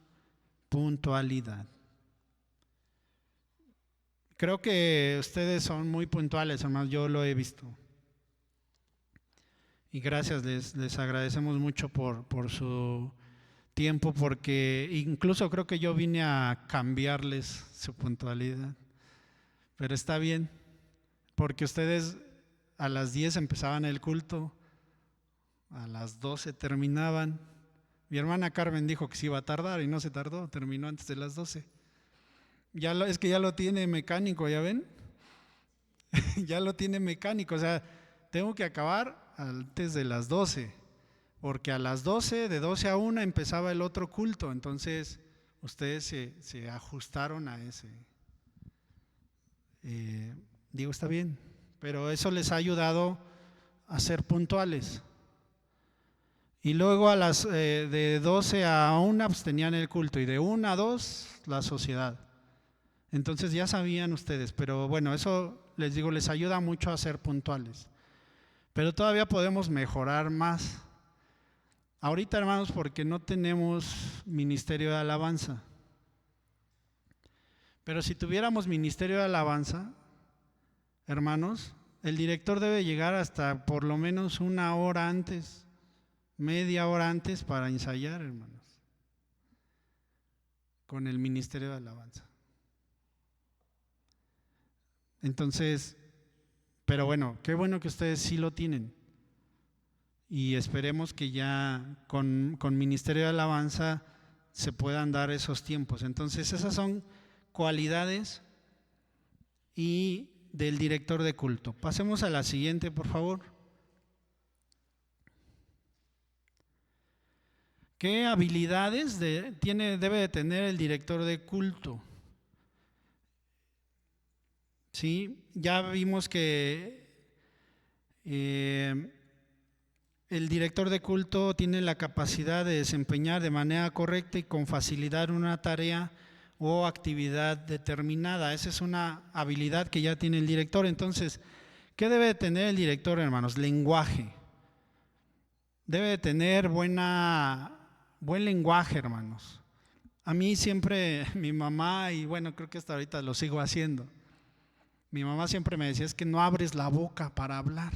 puntualidad. Creo que ustedes son muy puntuales, hermanos, yo lo he visto. Y gracias, les agradecemos mucho por su tiempo, porque incluso creo que yo vine a cambiarles su puntualidad. Pero está bien, porque ustedes a las 10 empezaban el culto, a las 12 terminaban. Mi hermana Carmen dijo que se iba a tardar y no se tardó, terminó antes de las 12. Es que ya lo tiene mecánico, ¿ya ven? Ya lo tiene mecánico, o sea, tengo que acabar antes de las 12, porque a las 12, de 12 a 1 empezaba el otro culto, entonces ustedes se ajustaron a ese. Digo, está bien, pero eso les ha ayudado a ser puntuales. Y luego a las de 12 a 1 pues tenían el culto, y de 1 a 2 la sociedad. Entonces ya sabían ustedes, pero bueno, eso les digo, les ayuda mucho a ser puntuales. Pero todavía podemos mejorar más. Ahorita, hermanos, porque no tenemos ministerio de alabanza. Pero si tuviéramos ministerio de alabanza, hermanos, el director debe llegar hasta por lo menos 1 hora antes, media hora antes para ensayar, hermanos, con el ministerio de alabanza. Entonces, pero bueno, qué bueno que ustedes sí lo tienen. Y esperemos que ya con ministerio de alabanza se puedan dar esos tiempos. Entonces, esas son cualidades y del director de culto. Pasemos a la siguiente, por favor. ¿Qué habilidades debe de tener el director de culto? Sí, ya vimos que el director de culto tiene la capacidad de desempeñar de manera correcta y con facilidad una tarea o actividad determinada. Esa es una habilidad que ya tiene el director. Entonces, ¿qué debe de tener el director, hermanos? Lenguaje. Debe de tener buen lenguaje, hermanos. A mí siempre mi mamá, y bueno, creo que hasta ahorita lo sigo haciendo, mi mamá siempre me decía, es que no abres la boca para hablar.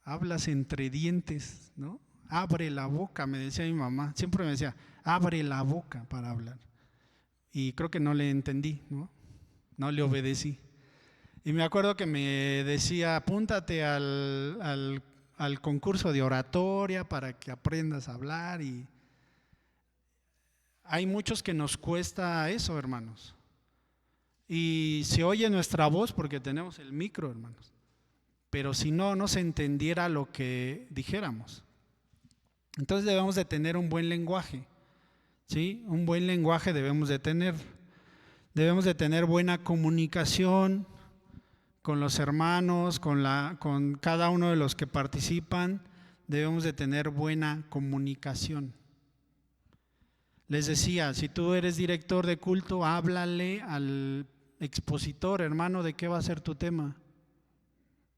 Hablas entre dientes, ¿no? Abre la boca, me decía mi mamá. Siempre me decía, abre la boca para hablar. Y creo que no le entendí, ¿no? No le obedecí. Y me acuerdo que me decía, apúntate al concurso de oratoria para que aprendas a hablar. Y hay muchos que nos cuesta eso, hermanos. Y se oye nuestra voz porque tenemos el micro, hermanos. Pero si no se entendiera lo que dijéramos. Entonces debemos de tener un buen lenguaje, ¿sí? Un buen lenguaje debemos de tener. Debemos de tener buena comunicación con los hermanos, con cada uno de los que participan. Debemos de tener buena comunicación. Les decía, si tú eres director de culto, háblale al expositor, hermano, ¿de qué va a ser tu tema?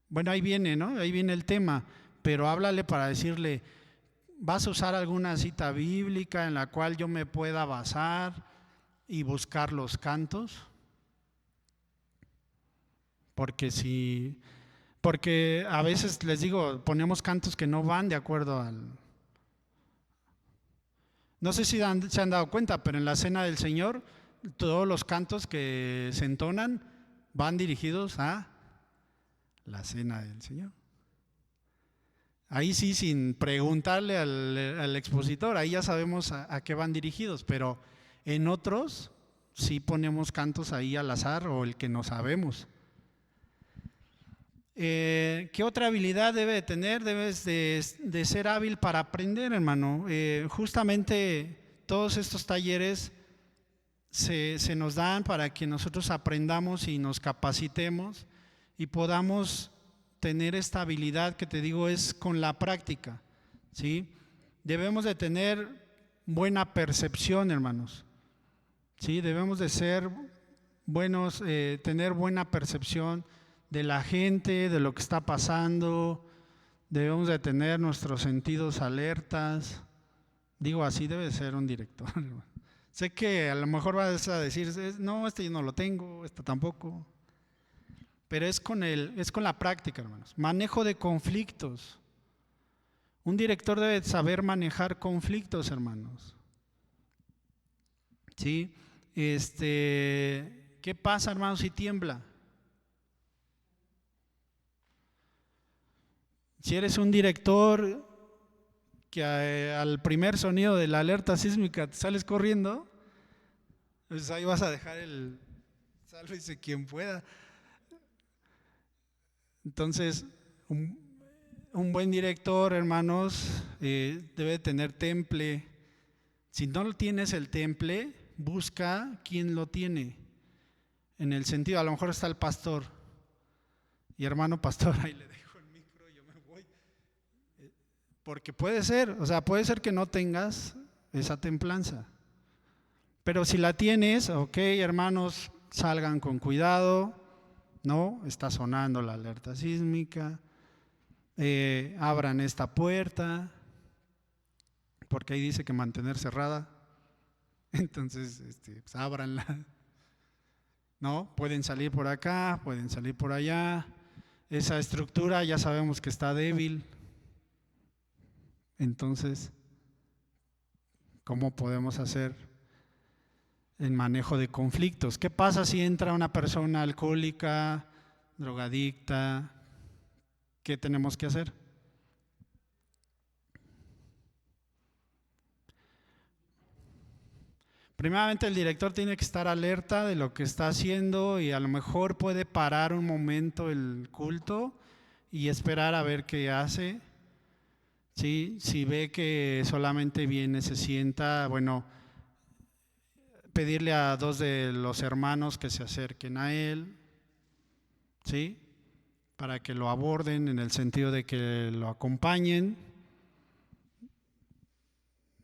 Bueno, ahí viene, ¿no? Ahí viene el tema, pero háblale para decirle, ¿vas a usar alguna cita bíblica en la cual yo me pueda basar y buscar los cantos? Porque a veces les digo, ponemos cantos que no van de acuerdo al... No sé si se han dado cuenta, pero en la Cena del Señor, todos los cantos que se entonan van dirigidos a la Cena del Señor. Ahí sí, sin preguntarle al expositor, ahí ya sabemos a qué van dirigidos, pero en otros sí ponemos cantos ahí al azar o el que no sabemos. ¿Qué otra habilidad debe de tener? Debes de ser hábil para aprender, hermano. Justamente todos estos talleres se nos dan para que nosotros aprendamos y nos capacitemos y podamos tener esta habilidad que te digo es con la práctica, ¿sí? Debemos de tener buena percepción, hermanos, ¿sí? Debemos de ser buenos, tener buena percepción de la gente, de lo que está pasando. Debemos de tener nuestros sentidos alertas. Digo, así debe ser un director. Sé que a lo mejor vas a decir, no, yo no lo tengo, tampoco. Pero es con la práctica, hermanos. Manejo de conflictos. Un director debe saber manejar conflictos, hermanos. ¿Sí? ¿Qué pasa, hermanos, si tiembla? Si eres un director que al primer sonido de la alerta sísmica te sales corriendo, pues ahí vas a dejar el sálvese quien pueda. Entonces, un buen director, hermanos, debe tener temple. Si no tienes el temple, busca quién lo tiene. En el sentido, a lo mejor está el pastor. Y hermano pastor, ahí le dejo el micro, yo me voy. Porque puede ser que no tengas esa templanza. Pero si la tienes, ok, hermanos, salgan con cuidado, ¿no? Está sonando la alerta sísmica, abran esta puerta, porque ahí dice que mantener cerrada, entonces pues ábranla, ¿no? Pueden salir por acá, pueden salir por allá, esa estructura ya sabemos que está débil, entonces, ¿cómo podemos hacer el manejo de conflictos? ¿Qué pasa si entra una persona alcohólica, drogadicta? ¿Qué tenemos que hacer? Primeramente, el director tiene que estar alerta de lo que está haciendo y a lo mejor puede parar un momento el culto y esperar a ver qué hace. ¿Sí? Si ve que solamente viene, se sienta, bueno, pedirle a 2 de los hermanos que se acerquen a él, ¿sí? Para que lo aborden en el sentido de que lo acompañen,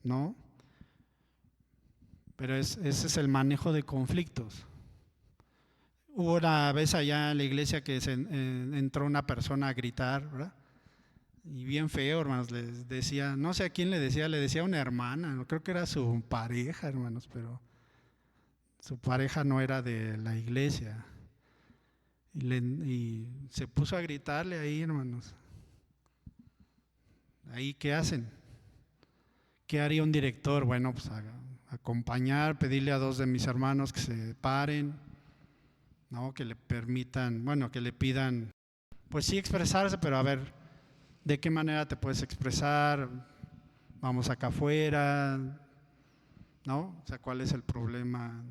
¿no? Pero ese es el manejo de conflictos. Hubo una vez allá en la iglesia que entró una persona a gritar, ¿verdad? Y bien feo, hermanos, les decía, no sé a quién le decía a una hermana, no creo que era su pareja, hermanos, pero su pareja no era de la iglesia. Y se puso a gritarle ahí, hermanos. Ahí, ¿qué hacen? ¿Qué haría un director? Bueno, pues acompañar, pedirle a 2 de mis hermanos que se paren, ¿no? Que le permitan, bueno, que le pidan, pues sí expresarse, pero a ver, ¿de qué manera te puedes expresar? Vamos acá afuera, ¿no? O sea, ¿cuál es el problema?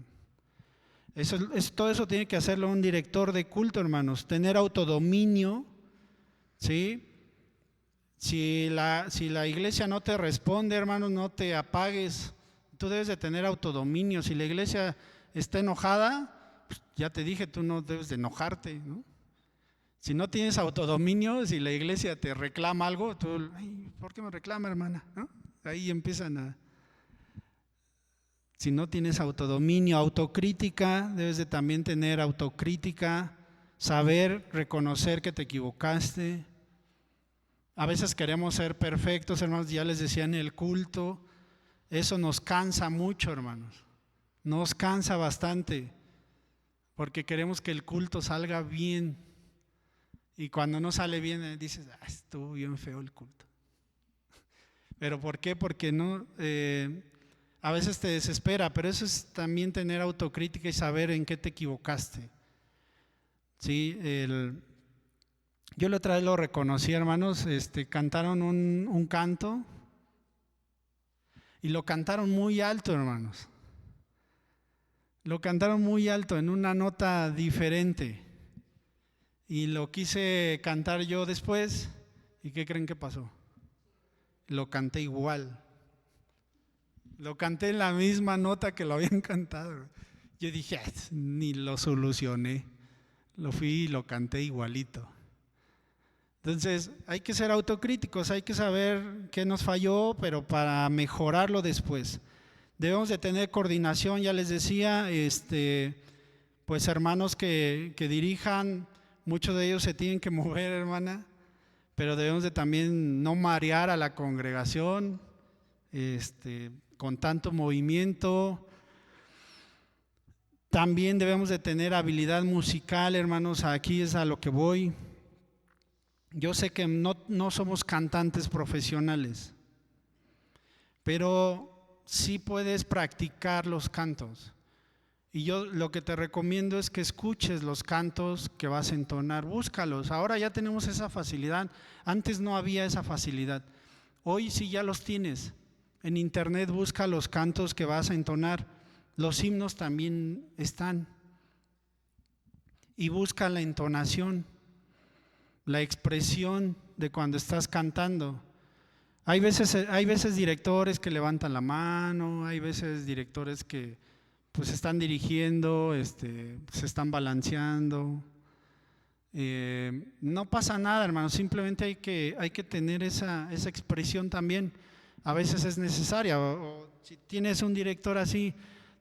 Todo eso tiene que hacerlo un director de culto, hermanos. Tener autodominio, ¿sí? Si la iglesia no te responde, hermanos, no te apagues. Tú debes de tener autodominio. Si la iglesia está enojada, pues ya te dije, tú no debes de enojarte, ¿no? Si no tienes autodominio, si la iglesia te reclama algo, tú, ay, ¿por qué me reclama, hermana? ¿No? Ahí empiezan a... Si no tienes autodominio, autocrítica, debes de también tener autocrítica, saber reconocer que te equivocaste. A veces queremos ser perfectos, hermanos, ya les decía en el culto, eso nos cansa mucho, hermanos, nos cansa bastante, porque queremos que el culto salga bien. Y cuando no sale bien, dices, estuvo bien feo el culto. ¿Pero por qué? Porque no, a veces te desespera, pero eso es también tener autocrítica y saber en qué te equivocaste. ¿Sí? Yo la otra vez lo reconocí, hermanos, cantaron un canto y lo cantaron muy alto, hermanos. Lo cantaron muy alto en una nota diferente. Y lo quise cantar yo después, ¿y qué creen que pasó? Lo canté igual. Lo canté en la misma nota que lo habían cantado. Yo dije, ni lo solucioné. lo fui y lo canté igualito. Entonces, hay que ser autocríticos, hay que saber qué nos falló, pero para mejorarlo después. Debemos de tener coordinación, ya les decía, pues hermanos que dirijan, muchos de ellos se tienen que mover, hermana, pero debemos de también no marear a la congregación con tanto movimiento. También debemos de tener habilidad musical, hermanos, aquí es a lo que voy. Yo sé que no somos cantantes profesionales, pero sí puedes practicar los cantos. Y yo lo que te recomiendo es que escuches los cantos que vas a entonar, búscalos. Ahora ya tenemos esa facilidad, antes no había esa facilidad. Hoy sí ya los tienes. En internet busca los cantos que vas a entonar. Los himnos también están. Y busca la entonación, la expresión de cuando estás cantando. Hay veces directores que levantan la mano, hay veces directores que pues están dirigiendo, se están balanceando. No pasa nada, hermano, simplemente hay que tener esa expresión también. A veces es necesaria, o si tienes un director así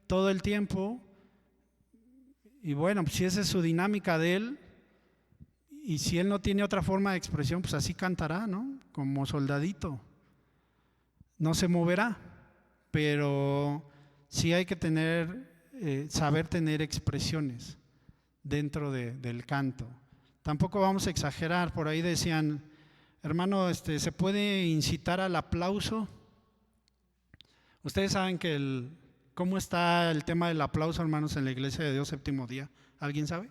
todo el tiempo, y bueno, pues si esa es su dinámica de él, y si él no tiene otra forma de expresión, pues así cantará, ¿no? Como soldadito. No se moverá, pero sí hay que saber tener expresiones dentro del canto. Tampoco vamos a exagerar, por ahí decían, hermano, ¿se puede incitar al aplauso? Ustedes saben cómo está el tema del aplauso, hermanos, en la Iglesia de Dios Séptimo Día. ¿Alguien sabe?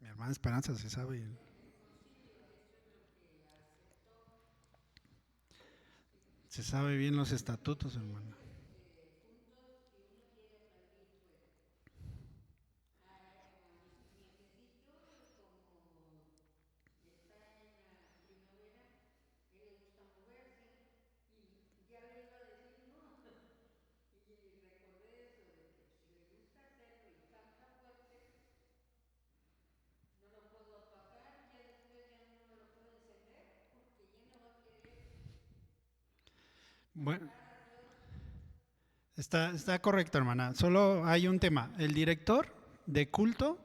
Mi hermana Esperanza se sabe. Se sabe bien los estatutos, hermano. Bueno, está correcto, hermana. Solo hay un tema. De culto,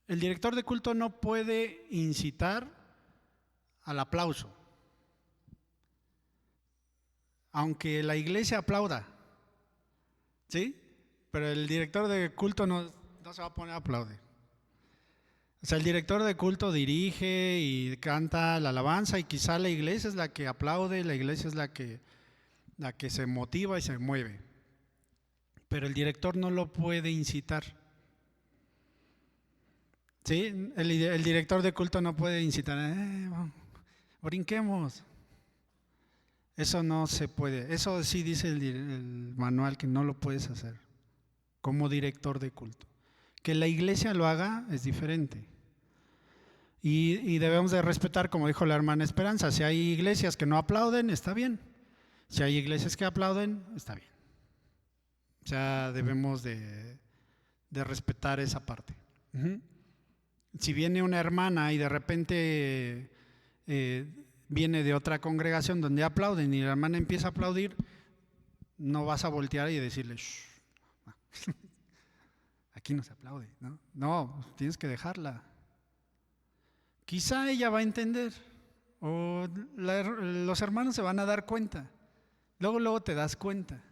el director de culto no puede incitar al aplauso, aunque la iglesia aplauda, ¿sí? Pero el director de culto no se va a poner a aplaudir. O sea, el director de culto dirige y canta la alabanza y quizá la iglesia es la que aplaude, la iglesia es la que se motiva y se mueve. Pero el director no lo puede incitar. ¿Sí? El director de culto no puede incitar, brinquemos. Eso no se puede. Eso sí dice el manual que no lo puedes hacer como director de culto. Que la iglesia lo haga es diferente. Y debemos de respetar, como dijo la hermana Esperanza, si hay iglesias que no aplauden, está bien. Si hay iglesias que aplauden, está bien. O sea, debemos de respetar esa parte. Si viene una hermana y de repente viene de otra congregación donde aplauden y la hermana empieza a aplaudir, no vas a voltear y decirle, shh, aquí no se aplaude, ¿no? No, tienes que dejarla. Quizá ella va a entender o los hermanos se van a dar cuenta. Luego te das cuenta.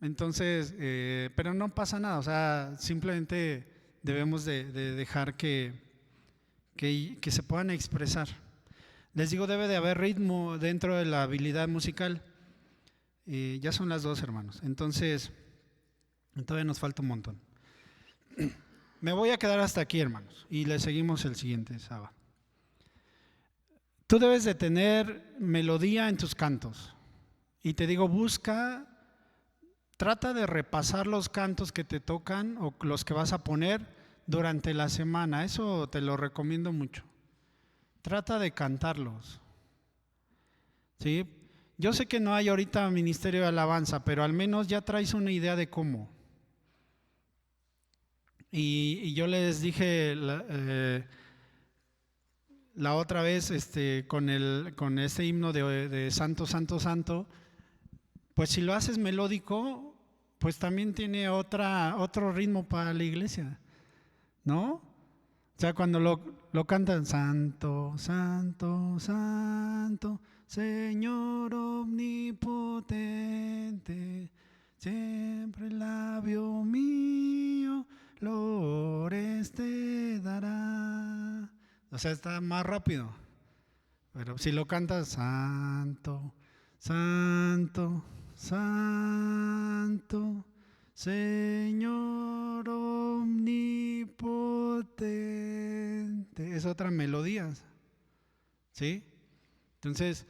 Entonces, pero no pasa nada, o sea, simplemente debemos de dejar que se puedan expresar. Les digo, debe de haber ritmo dentro de la habilidad musical. Ya son las 2, hermanos. Entonces, todavía nos falta un montón. Me voy a quedar hasta aquí, hermanos, y le seguimos el siguiente sábado. tú debes de tener melodía en tus cantos. Y te digo, trata de repasar los cantos que te tocan o los que vas a poner durante la semana. Eso te lo recomiendo mucho. Trata de cantarlos. ¿Sí? Yo sé que no hay ahorita ministerio de alabanza, pero al menos ya traes una idea de cómo. Y yo les dije la otra vez con este himno de Santo, Santo, Santo, pues si lo haces melódico, pues también tiene otro ritmo para la iglesia, ¿no? O sea, cuando lo cantan, Santo, Santo, Santo, Señor omnipotente, siempre el labio mío flores te dará. O sea, está más rápido. Pero si lo cantas, Santo, Santo, Santo, Señor omnipotente, es otra melodía, ¿sí? Entonces,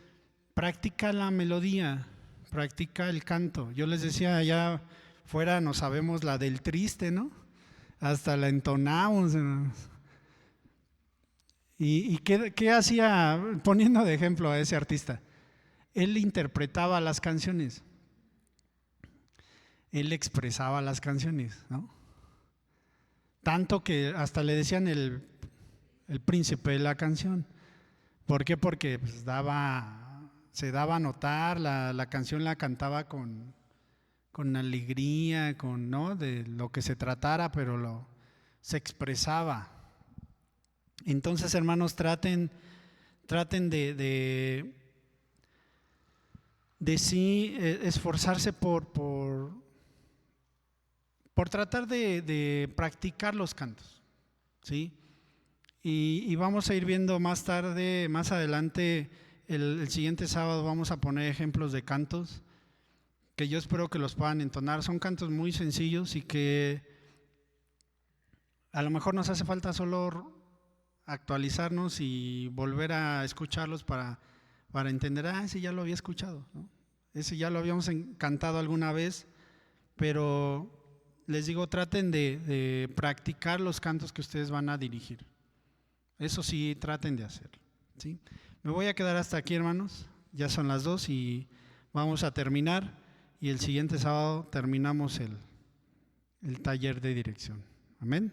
practica la melodía, practica el canto. Yo les decía, allá fuera no sabemos la del triste, ¿no? Hasta la entonamos. ¿Y qué hacía, poniendo de ejemplo a ese artista? Él interpretaba las canciones. Él expresaba las canciones, ¿no? Tanto que hasta le decían el príncipe de la canción. ¿Por qué? Porque pues, se daba a notar, la canción la cantaba con alegría, ¿no? De lo que se tratara, pero se expresaba. Entonces, hermanos, traten de sí esforzarse por tratar de practicar los cantos, ¿sí? Y vamos a ir viendo más tarde, más adelante, el siguiente sábado vamos a poner ejemplos de cantos que yo espero que los puedan entonar. Son cantos muy sencillos y que a lo mejor nos hace falta solo actualizarnos y volver a escucharlos para entender, ese ya lo había escuchado, ¿no? Ese ya lo habíamos cantado alguna vez, pero les digo, traten de practicar los cantos que ustedes van a dirigir. Eso sí, traten de hacerlo, ¿sí? Me voy a quedar hasta aquí, hermanos. Ya son las 2 y vamos a terminar. Y el siguiente sábado terminamos el taller de dirección. Amén.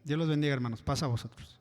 Dios los bendiga, hermanos. Pasa a vosotros.